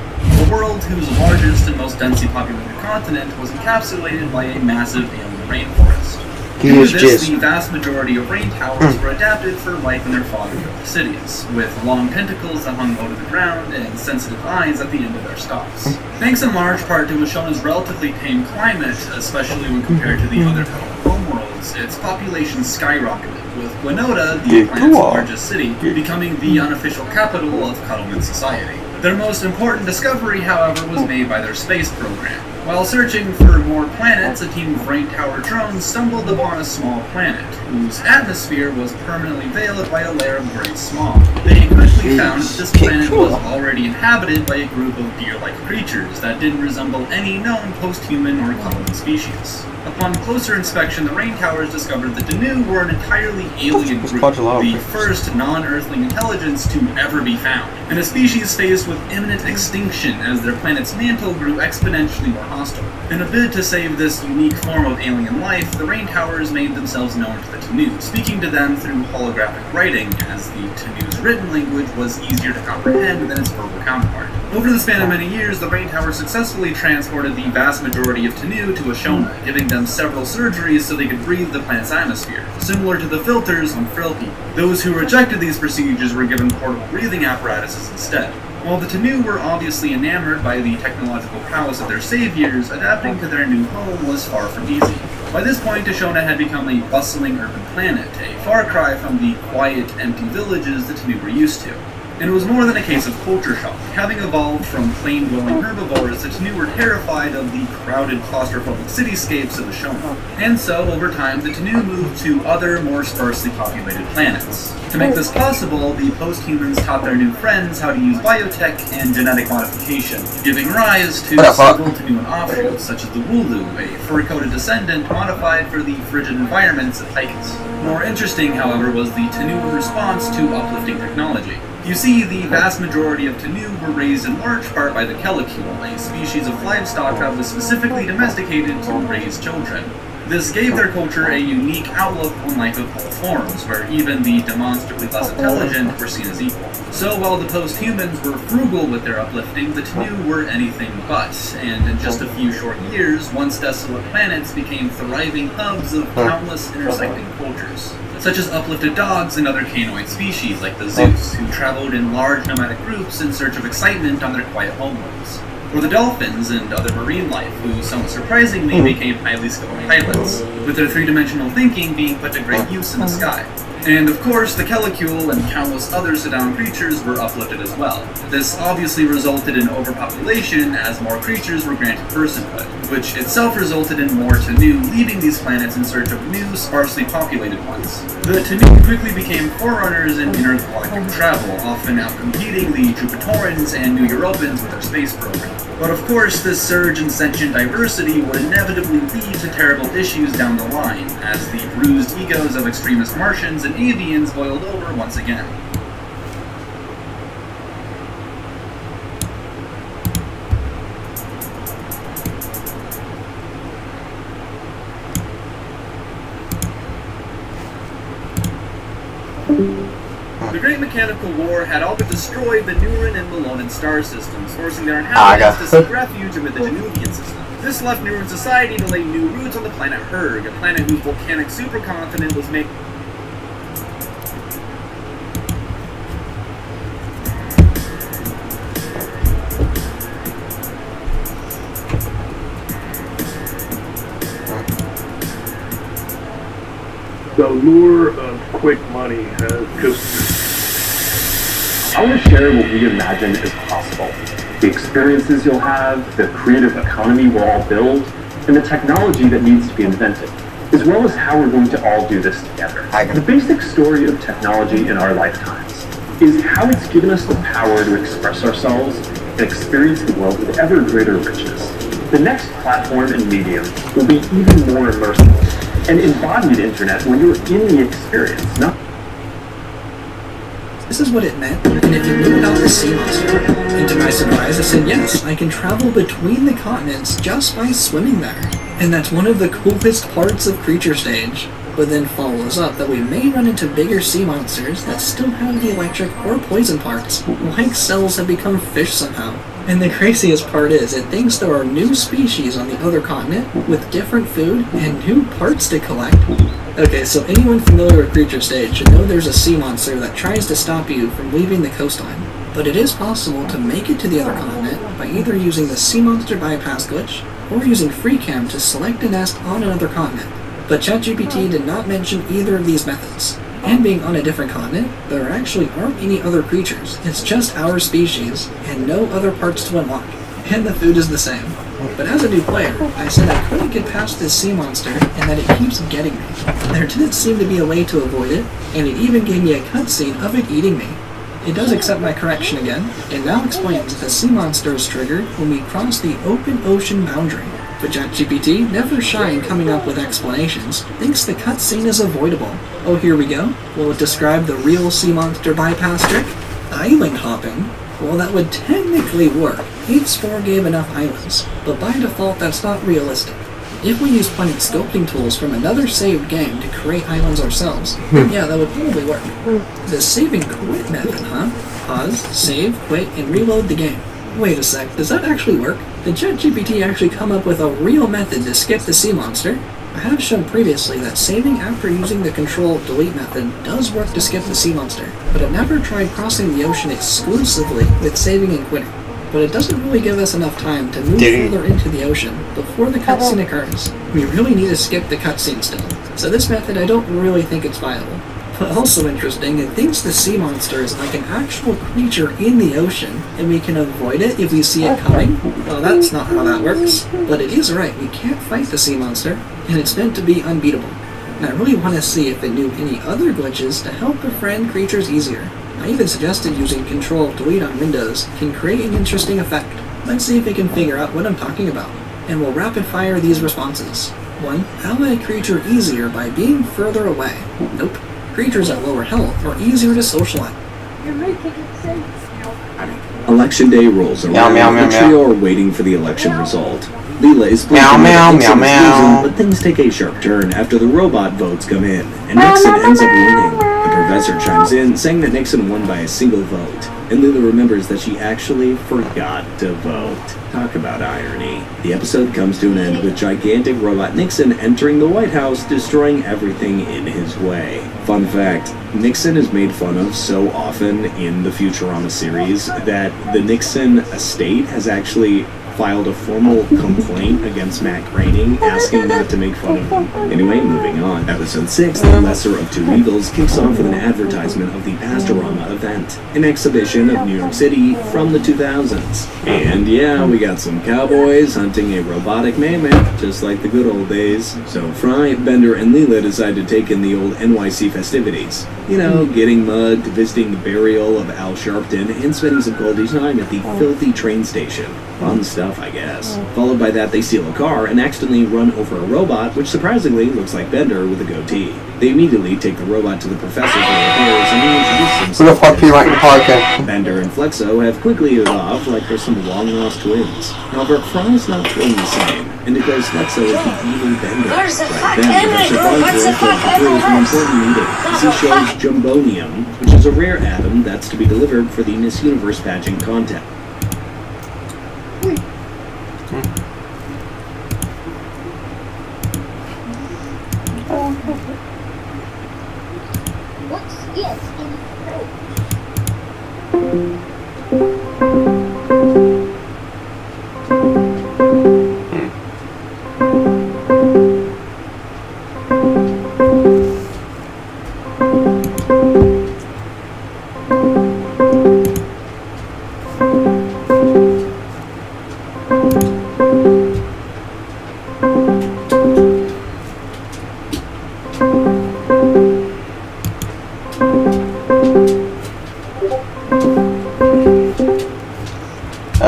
a world whose largest and most densely populated continent was encapsulated by a massive alien rainforest. He Due is to this, just. the vast majority of rain towers were adapted for life in their father's cities, with long tentacles that hung low to the ground and sensitive eyes at the end of their stalks. Thanks in large part to Ashona's relatively tame climate, especially when compared to the other homeworlds, its population skyrocketed, with Winota, the planet's largest city, becoming the unofficial capital of Cuddleman society. Their most important discovery, however, was made by their space program. While searching for more planets, a team of rain tower drones stumbled upon a small planet, whose atmosphere was permanently veiled by a layer of gray smog. They quickly found that this planet was already inhabited by a group of deer-like creatures that didn't resemble any known post-human or Cuddleman species. Upon closer inspection, the rain towers discovered that the Danu were an entirely alien group, the first non-Earthling intelligence to ever be found, and a species faced with imminent extinction as their planet's mantle grew exponentially more hostile. In a bid to save this unique form of alien life, the rain towers made themselves known to the Danu, speaking to them through holographic writing, as the Danu's written language was easier to comprehend than its verbal counterpart. Over the span of many years, the rain towers successfully transported the vast majority of Danu to Ashona, giving them several surgeries so they could breathe the planet's atmosphere, similar to the filters on Frill people. Those who rejected these procedures were given portable breathing apparatuses instead. While the Danu were obviously enamored by the technological prowess of their saviors, adapting to their new home was far from easy. By this point, Ashona had become a bustling urban planet, a far cry from the quiet, empty villages the Danu were used to. And it was more than a case of culture shock. Having evolved from plain-dwelling herbivores, the Danu were terrified of the crowded, claustrophobic cityscapes of Ashona. And so, over time, the Danu moved to other, more sparsely populated planets. To make this possible, the post-humans taught their new friends how to use biotech and genetic modification, giving rise to several Danuan offshoots, such as the Wooloo, a fur-coated descendant modified for the frigid environments of Tychus. More interesting, however, was the Danuan response to uplifting technology. You see, the vast majority of Danu were raised in large part by the Kelikule, a species of livestock that was specifically domesticated to raise children. This gave their culture a unique outlook on life of all forms, where even the demonstrably less intelligent were seen as equal. So while the post-humans were frugal with their uplifting, the Danu were anything but, and in just a few short years, once desolate planets became thriving hubs of countless intersecting cultures, such as uplifted dogs and other canoid species like the Zeus, who traveled in large nomadic groups in search of excitement on their quiet homeworlds. Or the dolphins and other marine life, who somewhat surprisingly became highly skilled pilots, with their three-dimensional thinking being put to great use in the sky. And of course, the Kelikule and countless other Sedan creatures were uplifted as well. This obviously resulted in overpopulation as more creatures were granted personhood, which itself resulted in more Danu leaving these planets in search of new, sparsely populated ones. The Danu quickly became forerunners in intergalactic travel, often outcompeting the Jupitorans and New Europans with their space program. But of course, this surge in sentient diversity would inevitably lead to terrible issues down the line, as the bruised egos of extremist Martians and avians boiled over once again. The Great Mechanical War had all but destroyed the Nuren and Melonan star systems, forcing their inhabitants to seek refuge amid the Danuvian system. This left Nuren society to lay new roots on the planet Hurg, a planet whose volcanic supercontinent was made. The lure of quick money has just... I want to share what we imagine is possible. The experiences you'll have, the creative economy we'll all build, and the technology that needs to be invented, as well as how we're going to all do this together. The basic story of technology in our lifetimes is how it's given us the power to express ourselves and experience the world with ever greater richness. The next platform and medium will be even more immersive. An embodied internet where you're in the experience, not... This is what it meant, and if you knew about the sea monster, and to my surprise I said yes, I can travel between the continents just by swimming there. And that's one of the coolest parts of Creature Stage, but then follows up that we may run into bigger sea monsters that still have the electric or poison parts, like cells have become fish somehow. And the craziest part is, it thinks there are new species on the other continent with different food and new parts to collect. Okay, so anyone familiar with Creature Stage should know there's a sea monster that tries to stop you from leaving the coastline. But it is possible to make it to the other continent by either using the sea monster bypass glitch or using FreeCam to select a nest on another continent. But ChatGPT did not mention either of these methods. And being on a different continent, there actually aren't any other creatures. It's just our species, and no other parts to unlock. And the food is the same. But as a new player, I said I couldn't get past this sea monster, and that it keeps getting me. There didn't seem to be a way to avoid it, and it even gave me a cutscene of it eating me. It does accept my correction again, and now explains that the sea monster is triggered when we cross the open ocean boundary. But ChatGPT, never shy in coming up with explanations, thinks the cutscene is avoidable. Oh, here we go. Will it describe the real sea monster bypass trick? Island hopping? Well, that would technically work if Spore gave enough islands, but by default that's not realistic. If we use plenty of sculpting tools from another saved game to create islands ourselves, yeah, that would probably work. The save and quit method, huh? Pause, save, quit, and reload the game. Wait a sec, does that actually work? Did ChatGPT actually come up with a real method to skip the sea monster? I have shown previously that saving after using the Control-Delete method does work to skip the sea monster, but I've never tried crossing the ocean exclusively with saving and quitting. But it doesn't really give us enough time to move further into the ocean before the cutscene occurs. We really need to skip the cutscene still. So this method, I don't really think it's viable. But also interesting, it thinks the sea monster is like an actual creature in the ocean, and we can avoid it if we see it coming. Well, that's not how that works. But it is right, we can't fight the sea monster, and it's meant to be unbeatable. And I really want to see if it knew any other glitches to help befriend creatures easier. I even suggested using Control-Delete on Windows can create an interesting effect. Let's see if it can figure out what I'm talking about. And we'll rapid fire these responses. 1. Ally a creature easier by being further away. Nope. Creatures at lower health are easier to socialize. You're making it safe. Election day rolls around. The trio are waiting for the election result. Leela is pleased to know Nixon is losing, but things take a sharp turn after the robot votes come in, and Nixon ends up winning. The professor chimes in, saying that Nixon won by a single vote, and Leela remembers that she actually forgot to vote. Talk about irony. The episode comes to an end with gigantic robot Nixon entering the White House, destroying everything in his way. Fun fact, Nixon is made fun of so often in the Futurama series that the Nixon estate has actually filed a formal complaint against Matt Groening, asking not to make fun of him. Anyway, moving on. Episode 6, The Lesser of Two Evils, kicks off with an advertisement of the Pastorama event, an exhibition of New York City from the 2000s. And yeah, we got some cowboys hunting a robotic mammoth, just like the good old days. So Fry, Bender, and Leela decide to take in the old NYC festivities. You know, getting mugged, visiting the burial of Al Sharpton, and spending some quality time at the filthy train station. Fun stuff, I guess. Followed by that, they steal a car and accidentally run over a robot, which surprisingly looks like Bender with a goatee. They immediately take the robot to the professor for repairs and he introduces Who the fuck himself. do you like in the podcast? Bender and Flexo have quickly hit it off like they're some long-lost twins. However, Fry's not feeling the same, and declares Flexo is the evil Bender. Where's the Right fuck then, Professor Farnsworth goes through an important meeting as he shows Jumbonium, which is a rare atom that's to be delivered for the Miss Universe pageant contest. What's it in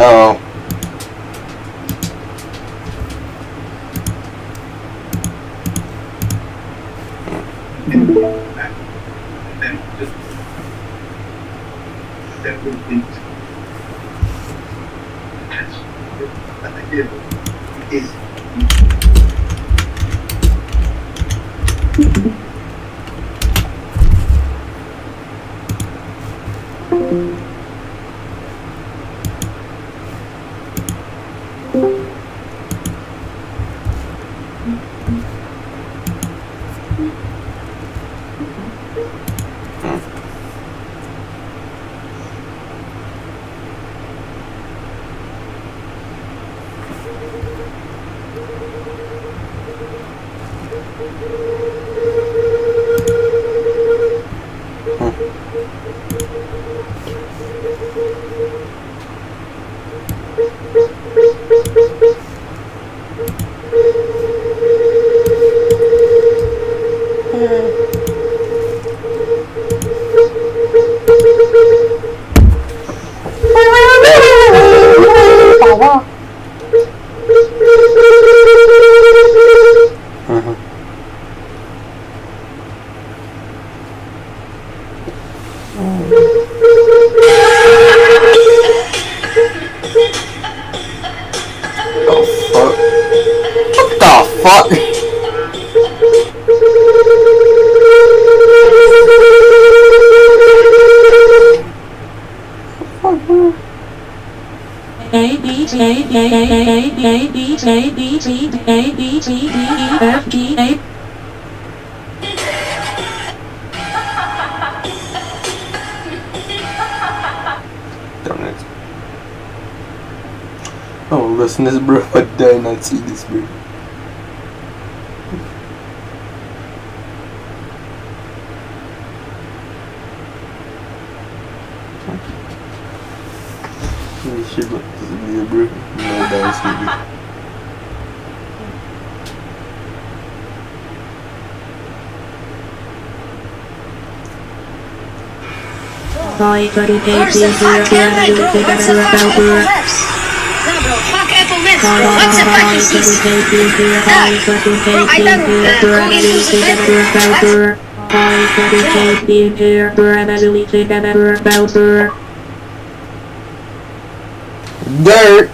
Oh. Oh, listen to this, bro. I dare not see this, bro. Holy shit, look, this is me, bro. No, that's me. Dirt.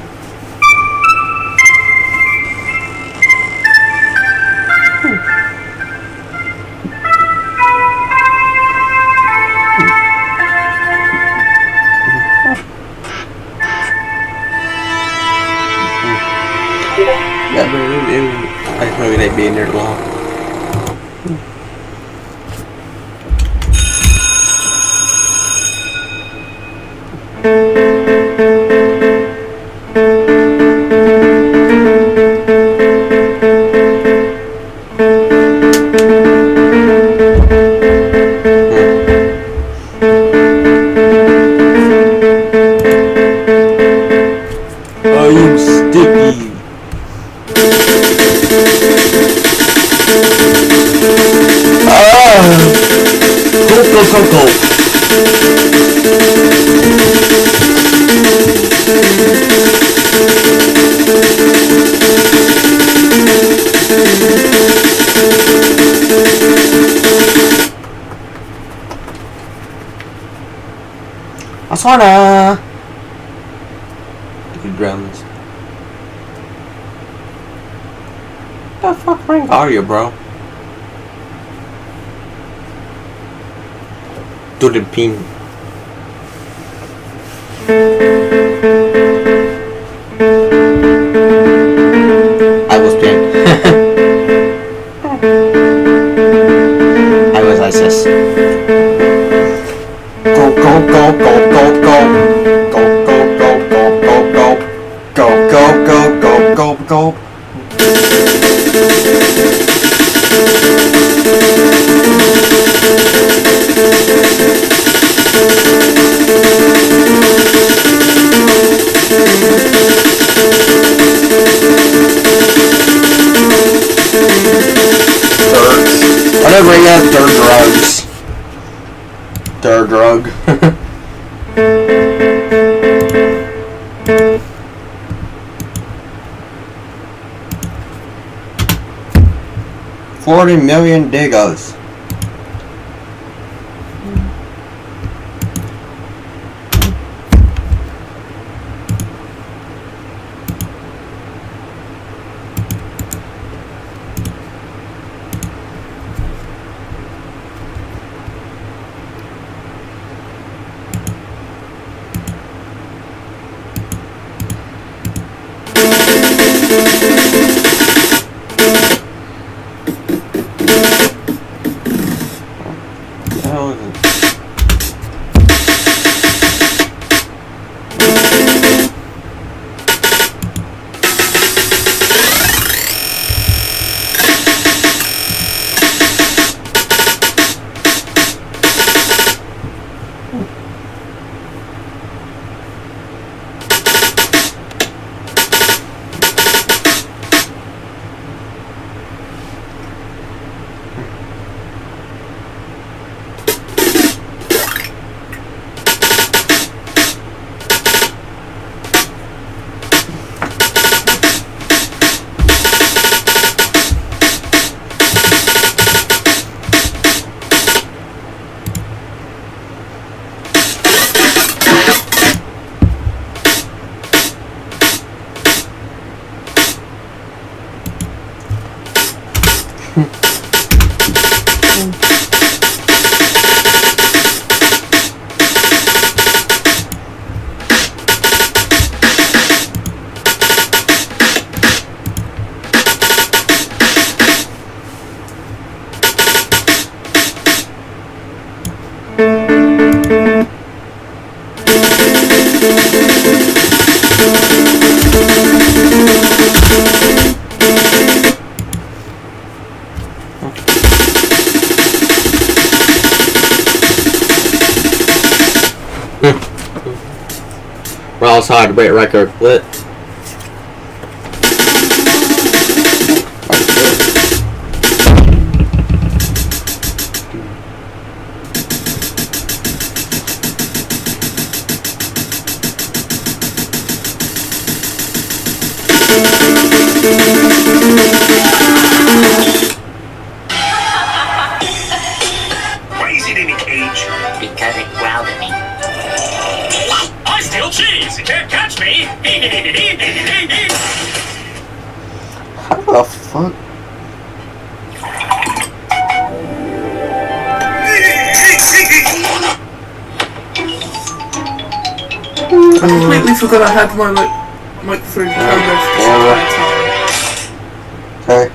Yeah, but I know they'd be in there long. Oh, you sticky. Coco. Asana. Good drums. What the fuck rank are you, bro? To the pin. I was playing. I was ISIS. Go, go, go, go, go, go. Go, go, go, go, go, go. Go, go, go, go, go, go. Whatever he has, they're drugs. They're drug. $40 million diggers. hell is it? Raw's hard to break record. Lit. Why is it in a cage? Because it growled at me. I steal cheese! You can't catch me! How the fuck? I completely forgot I had my microphone Okay.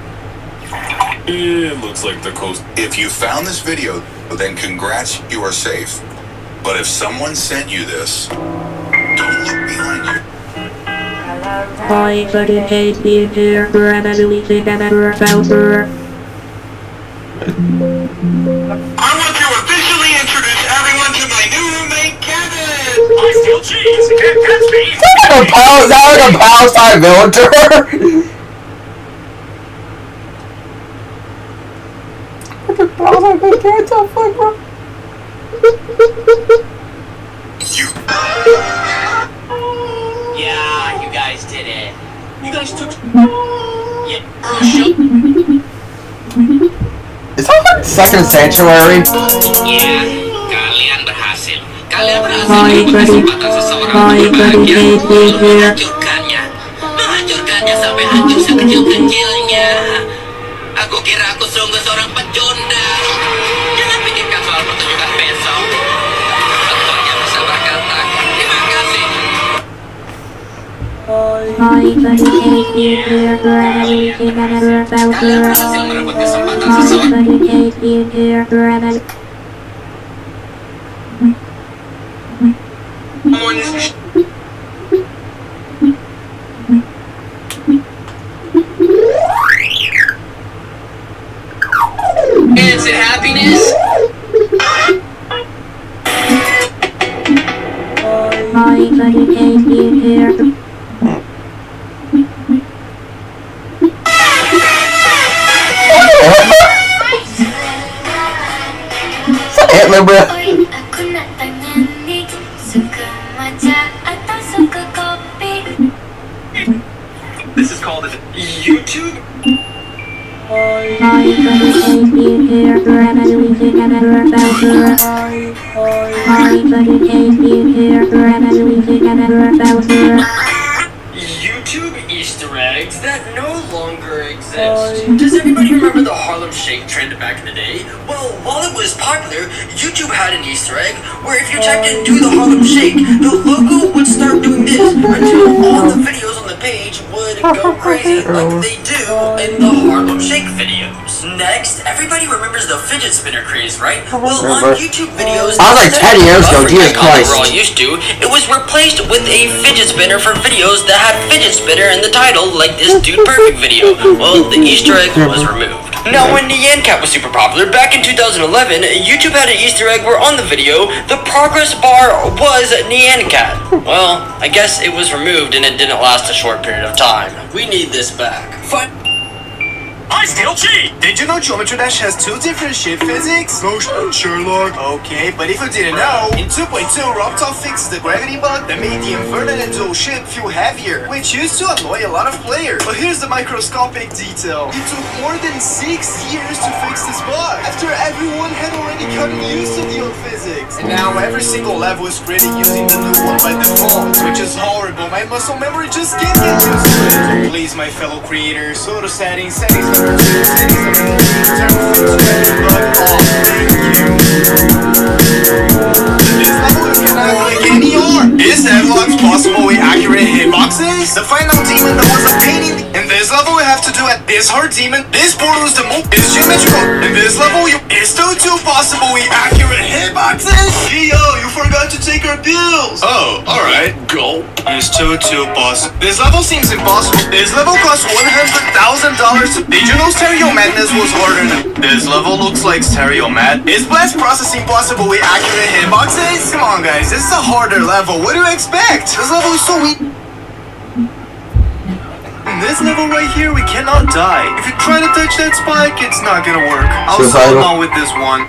It looks like the coast. If you found this video, then congrats, you are safe. But if someone sent you this, don't look behind you. I fucking hate being here for everything I've ever about her. I want to officially introduce everyone to my new roommate, Kevin! I steal cheese! You can't catch me! Is that like a Palestine villager? Yeah, you guys did it. You guys took... Yeah, Is that like Second Sanctuary? Yeah, kalian berhasil. Kalian berhasil Hi, buddy. Hi, buddy. Hate being here. Menghancurkannya sampai hancur sekecil-kecilnya. Aku kira aku sungguh seorang pecundang. Jangan pikirkan soal pertunjukan besok. Aku hanya bisa berkata, terima kasih. Hi, buddy. Hate being here for everything I've ever about her. Hi, buddy. Hate being here for everything. Is it happiness? Hi, buddy. Hate being here. Hitler, bro. This is called YouTube? Hi, buddy. Hate being here for everything I've ever about her. Hi, buddy. Hate being here for everything I've ever about her. YouTube Easter eggs that no longer exist. Does anybody remember the Harlem Shake trend back in the day? Well, while it was popular, YouTube had an Easter egg where if you typed in "do the Harlem Shake," the logo would start doing this until all the videos on the page would go crazy like they do in the Harlem Shake videos. Next, everybody remembers the fidget spinner craze, right? Well, on YouTube videos, I was like 10 years ago, Jesus Christ. we're all used to, it was replaced with a fidget spinner for videos that had fidget spinner in the title, like this Dude Perfect video. Well, the Easter egg was removed. Now, when Nyan Cat was super popular, back in 2011, YouTube had an Easter egg where on the video, the progress bar was Nyan Cat. Well, I guess it was removed and it didn't last a short period of time. We need this back. Fine. I still cheat! Did you know Geometry Dash has two different shape physics? No, Sherlock. Okay, but if you didn't know, in 2.2, Robtop fixes the gravity bug that made the inverted and dual ship feel heavier, which used to annoy a lot of players. But here's the microscopic detail. It took more than 6 years to fix this bug, after everyone had already gotten used to the old physics. And now every single level is created using the new one by default, which is horrible. My muscle memory just can't get used to it. So please, my fellow creators, go to settings, turn Is Devlog's possible with accurate hitboxes? The final demon that was a pain in this level we have to do at this hard demon. This portal is the most geometrical. In this level it's still two possible with accurate hitboxes. Yo, you forgot to take our bills. Oh, alright. Go. It's still two possible. This level seems impossible. This level costs $100,000. Did you know Stereo Madness was harder than this level? Looks like Stereo Mad. Is blast processing possible with accurate hitboxes? Come on guys, this is a harder level. What do you expect? This level is so weak. In this level right here, we cannot die. If you try to touch that spike, it's not gonna work. I'll slow down with this one.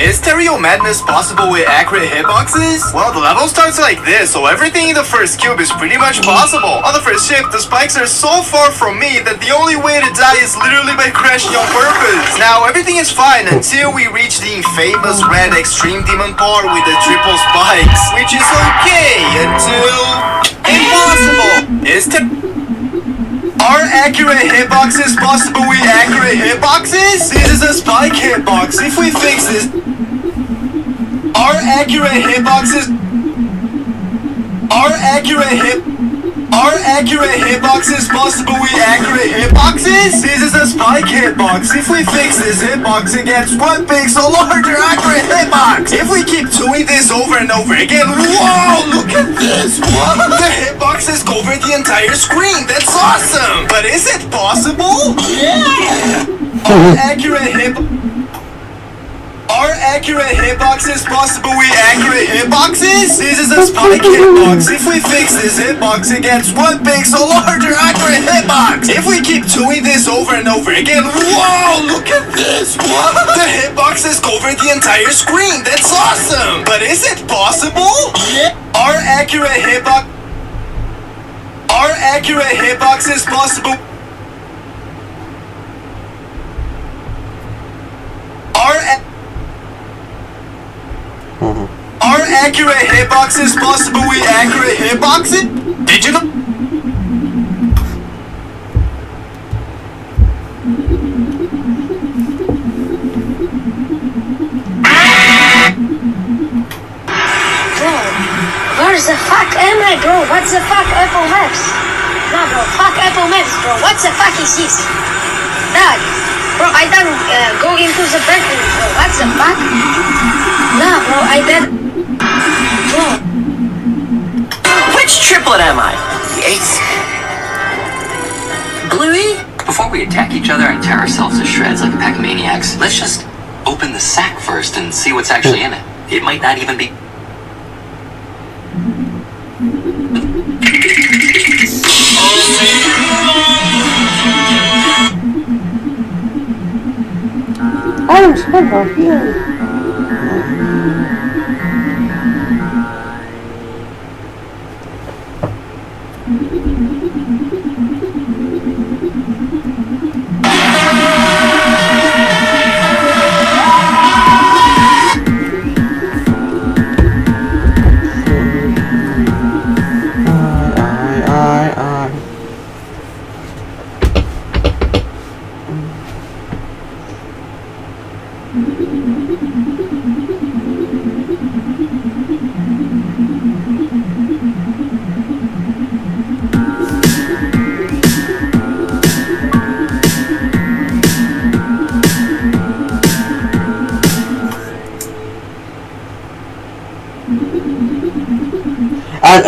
Is Stereo Madness possible with accurate hitboxes? Well, the level starts like this, so everything in the first cube is pretty much possible. On the first ship, the spikes are so far from me that the only way to die is literally by crashing on purpose. Now, everything is fine until we reach the infamous red extreme demon part with the triple spikes, which is okay until impossible. Are accurate hitboxes possible with accurate hitboxes? This is a spike hitbox. If we fix this, are accurate hitboxes possible with accurate hitboxes? This is a spike hitbox. If we fix this hitbox, it gets 1 pixel larger accurate hitbox. If we keep doing this over and over again, whoa, look at this. What? The hitboxes cover the entire screen. That's awesome. But is it possible? Yeah. Are accurate hitboxes possible with accurate hitboxes? This is a spike hitbox. If we fix this hitbox, it gets 1 pixel larger accurate hitbox. If we keep doing this over and over again, whoa, look at this. What? The hitboxes cover the entire screen. That's awesome. But is it possible? Yeah. Are accurate hitboxes possible? Are accurate hitboxes possible with accurate hitboxes? Did you know? Bro, where the fuck am I, bro? What the fuck, Apple Maps? Nah, bro, fuck Apple Maps, bro. What the fuck is this? Dog, bro, I don't go into the bedroom, bro. What the fuck? Nah, bro, I bet. Bro. Which triplet am I? The ace. Bluey? Before we attack each other and tear ourselves to shreds like pack of maniacs, let's just open the sack first and see what's actually in it. It might not even be... Oh, SpongeBob, yeah.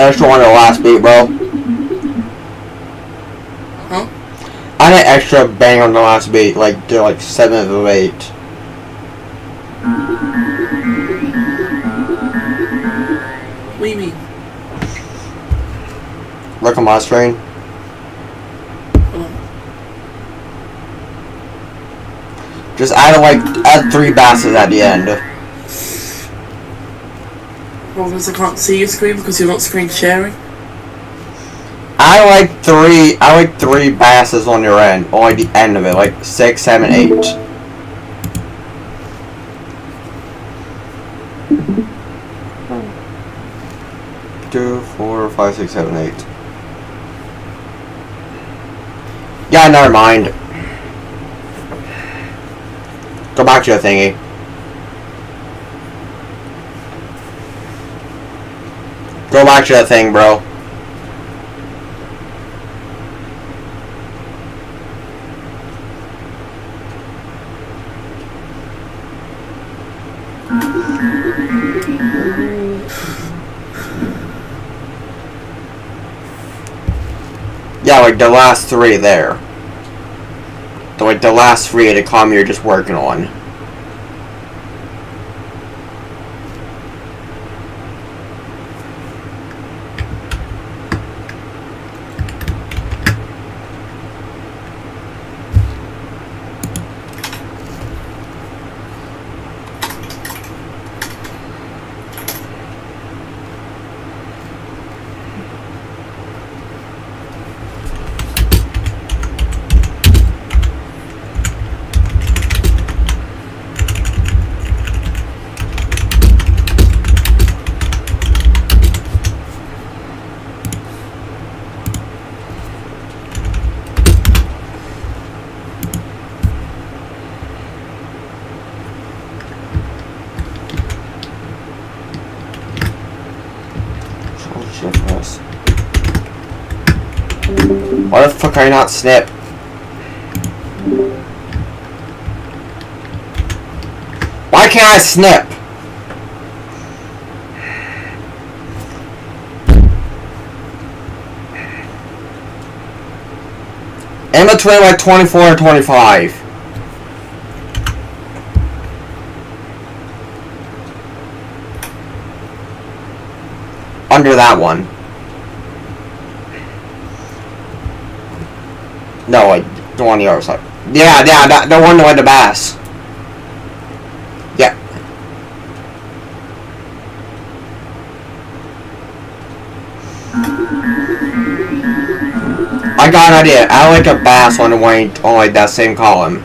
extra on the last beat, bro. Huh? I had extra bang on the last beat, like they're like 7 of 8. What do you mean? Look on my screen. Just add 3 basses at the end. Well, because I can't see your screen because you're not screen sharing. I like 3 basses on your end, or at the end of it, like 6, 7, 8. Two, 4, 5, 6, 7, 8. Yeah, never mind. Go back to your thingy. Go back to that thing, bro. Yeah, like the last 3 there. Like the last 3 of the column you're just working on. Why the fuck are you not snip? Why can't I snip? In between like 24 and 25. Under that one. No, like the one on the other side. Yeah, that the one with the bass. Yeah. I got an idea. I like a bass on the way on like that same column.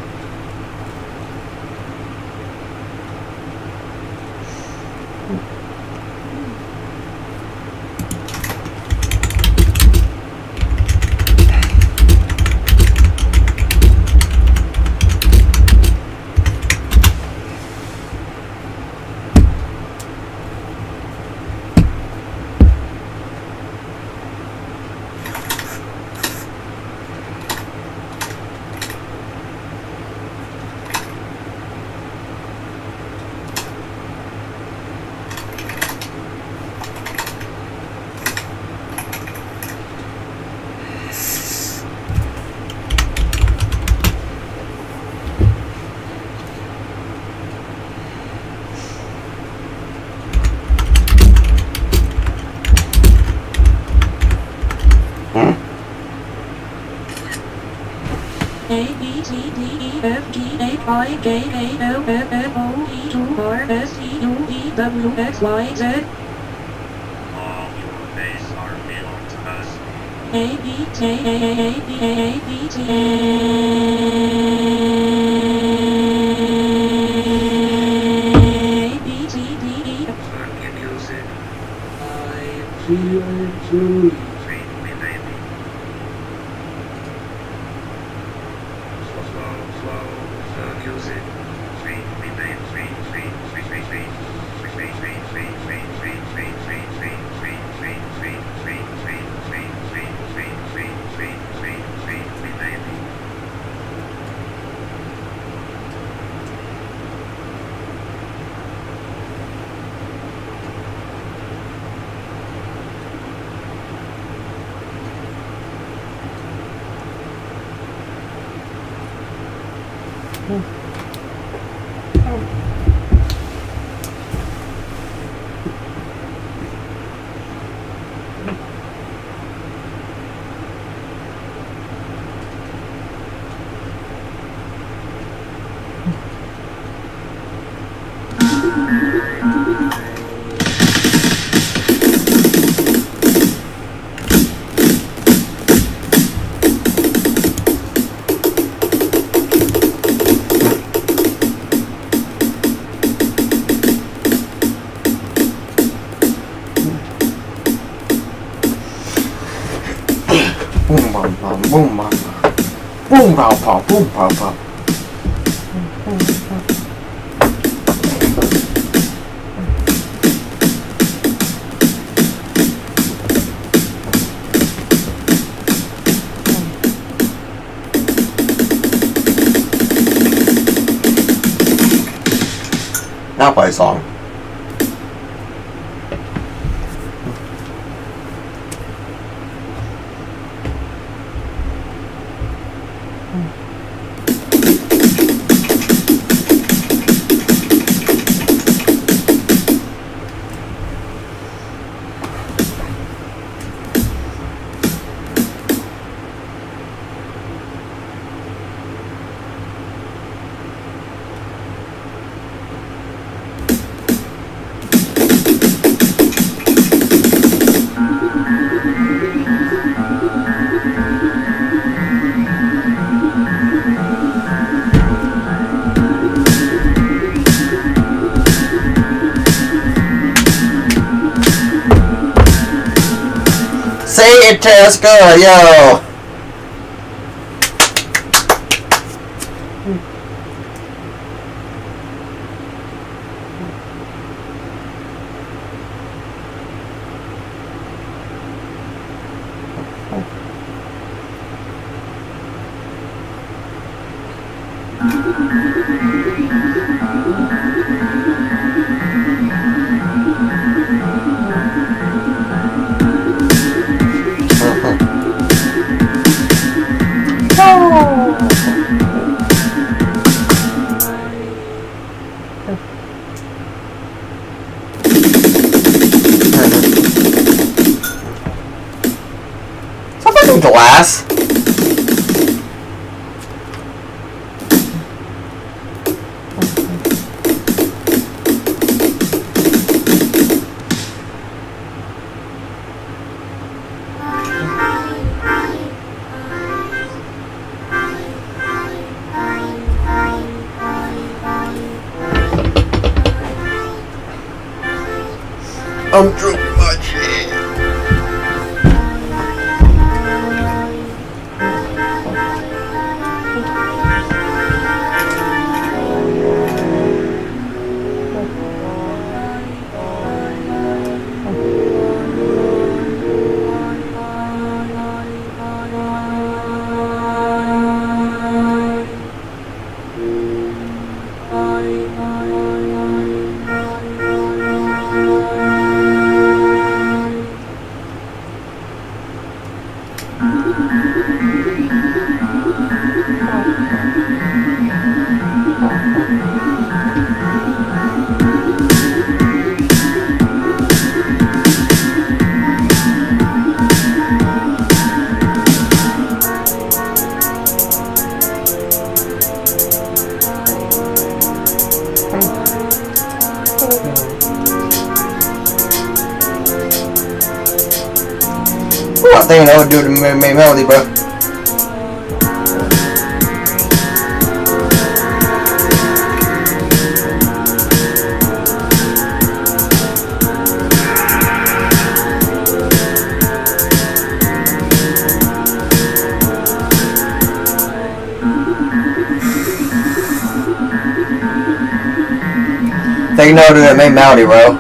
A B C D E F G H I J K L M N O P Q R S T U V W X Y Z. All your days are belong to us. A B T A B A B T A B C D E. Funky music. I feel Treat me, baby. Slow music. Treat me, baby. Boom, bum, bum, boom, bum, bum. Boom, pow, pow, boom, pow, pow. Now play a song. Say it, Tesco, yo! Something glass. I'm drooping my chin. I think I would do the main melody, bro. Think no to the main melody, bro.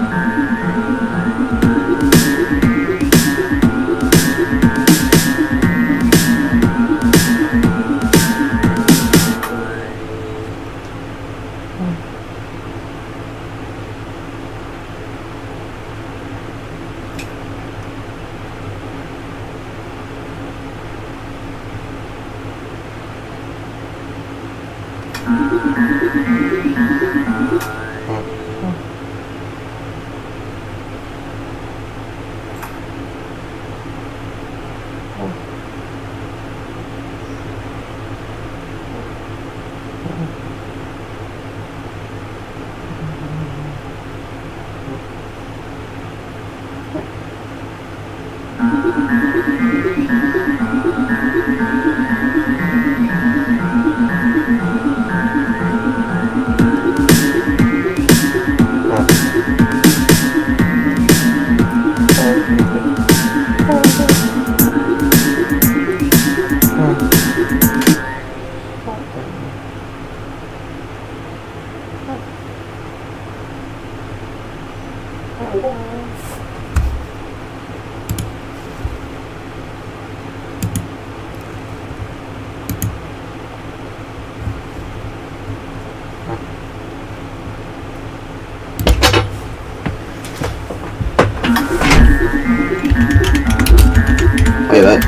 Wait, what?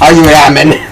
Are you ramen?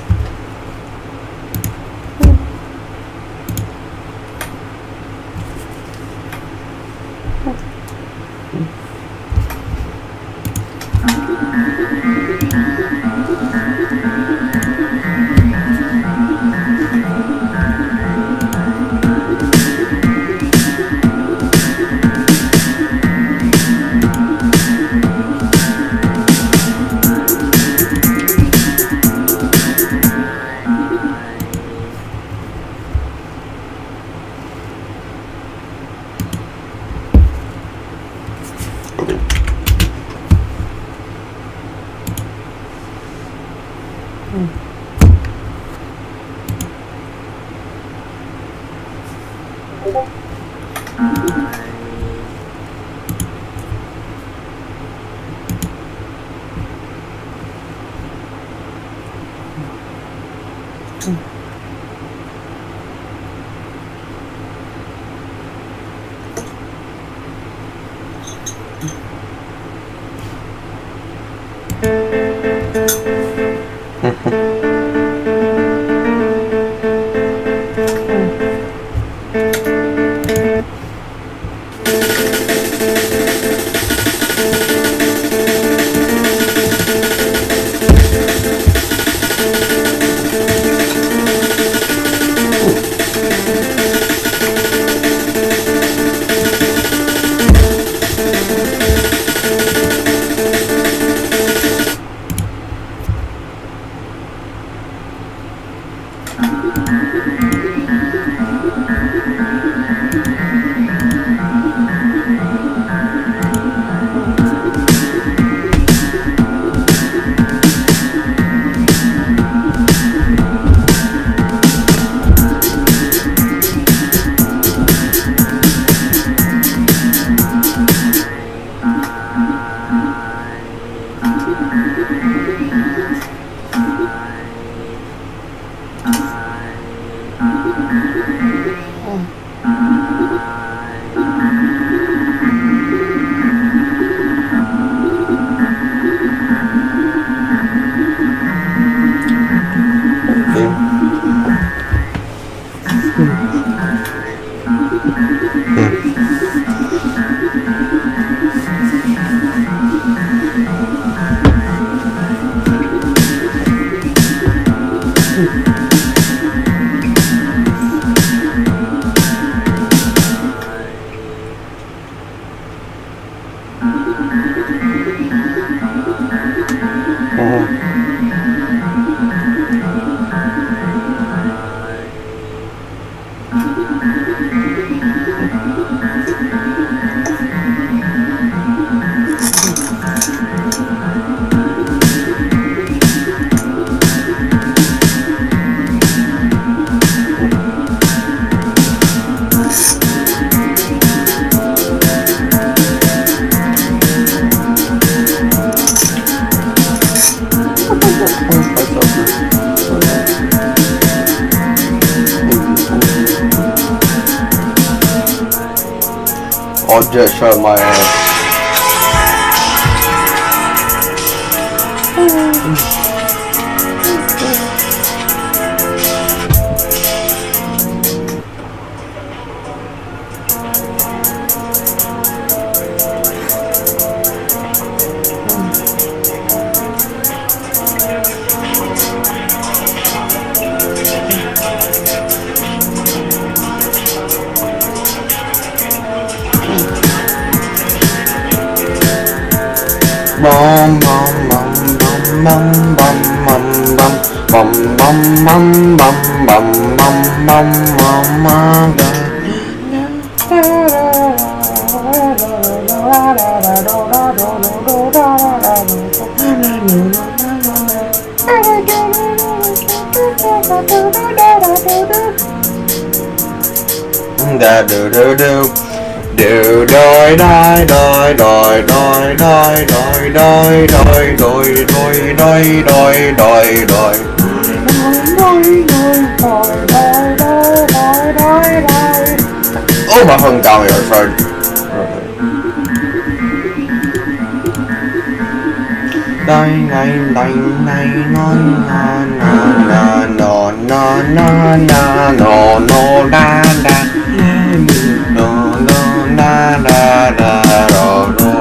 I'll just shut my ass. Bum bum bum bum bum bum bum bum bum bum bum bum bum bum bum da do do do. Do doi doi doi doi doi doi doi doi doi doi doi doi doi doi doi. Oh, my phone got me on phone. Doi doi doi doi no no no no no no no no da da no no da da da do do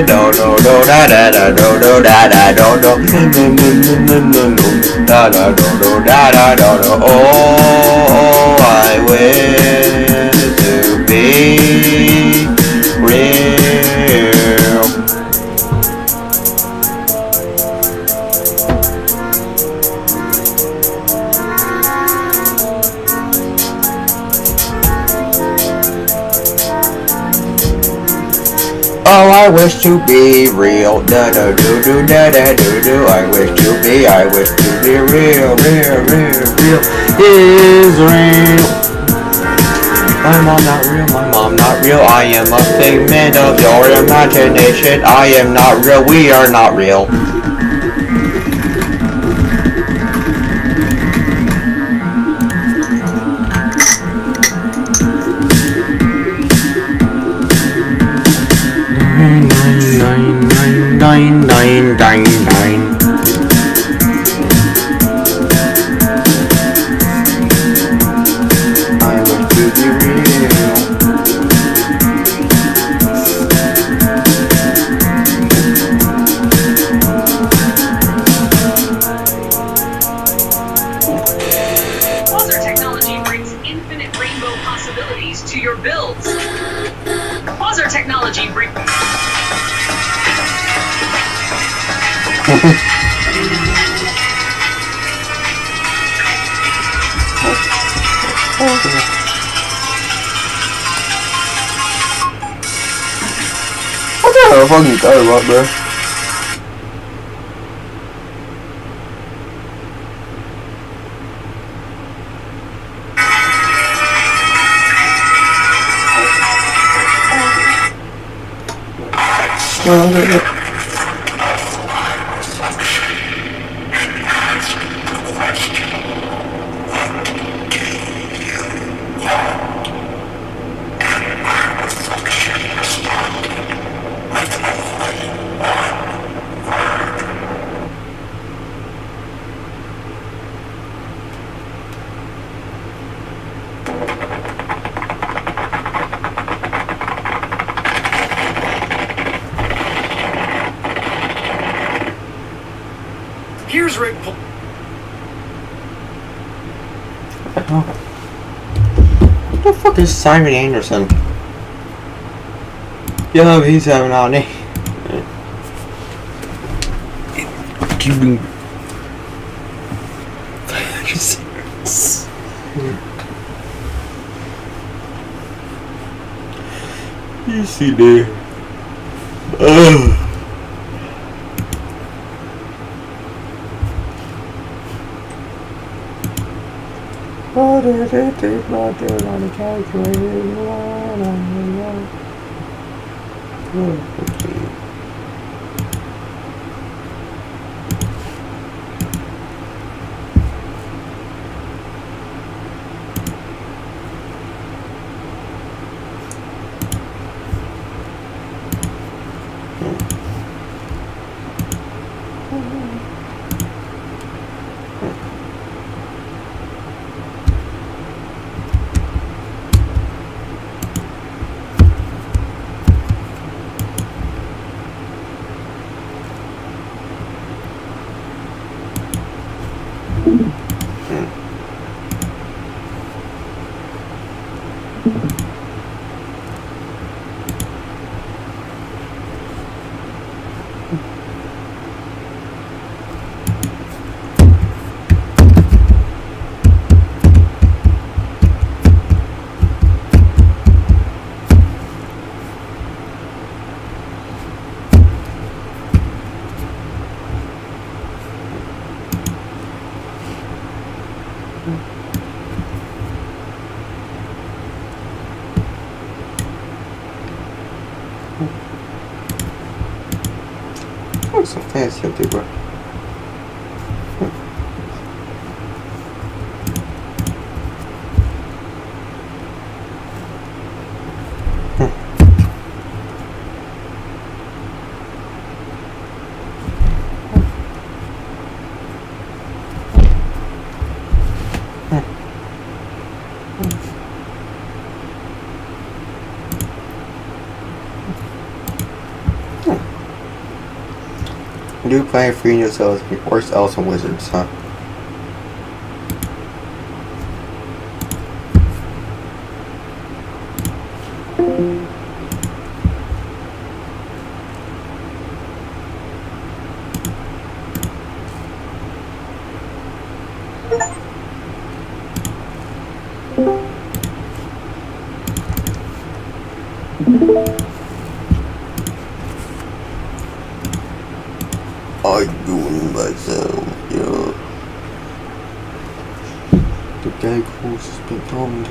do do do da da da do do da da do do da da do do da da do do. Oh, I wish to be real. Oh, I wish to be real. Da da do do da da do do. I wish to be real, real, real, real is real. My mom not real, my mom not real. I am a figment of your imagination. I am not real, we are not real. Nine, nine, nine, nine. I wish to be real. Quasar technology brings infinite rainbow possibilities to your builds. Quasar technology brings... What the hell fucking go right there? Here's Rick Paul. What the fuck is Simon Anderson? Yo, he's having on it. You see there. What is it? Take my turn on the calculator. Look so fancy up there, bro. New player free new cells, worst elves and wizards, huh? I doing myself, yeah. The gag horse has been thumbed.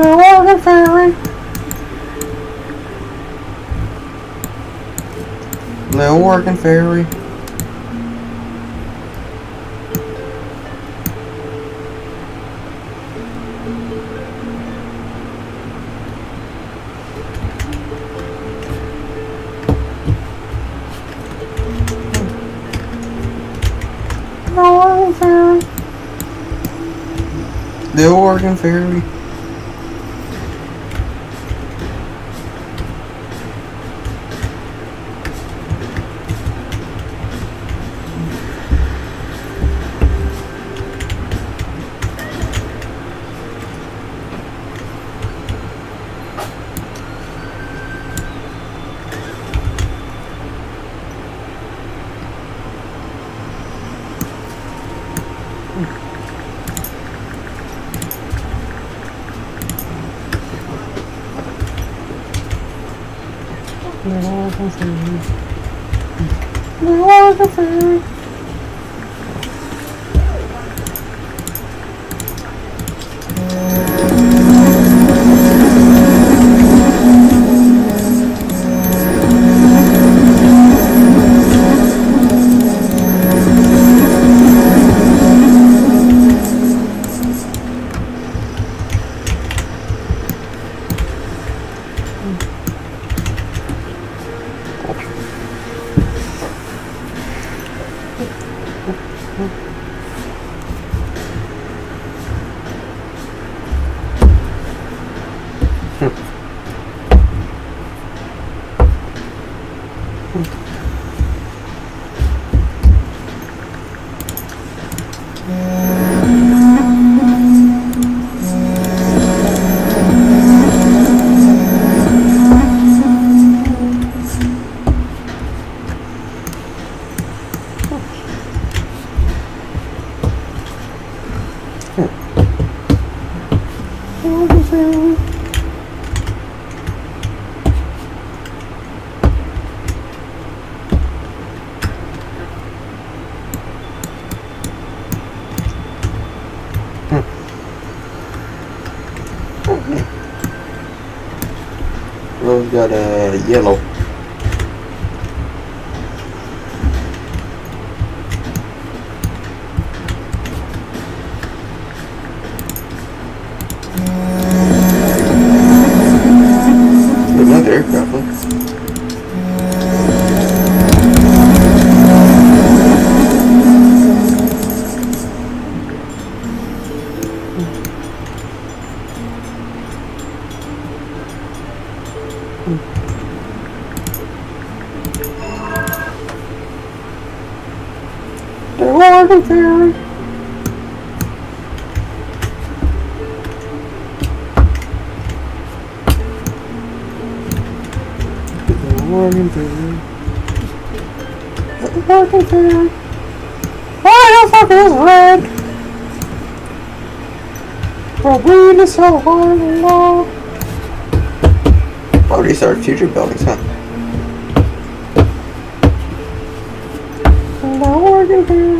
Little working fairy. Little working fairy. Rose got a yellow. Another aircraft, look. The Oregon Ferry. The Oregon Ferry. The Oregon Ferry. Why the fuck is red? But we is so hard and long. Oh, these are future buildings, huh? The Oregon Ferry.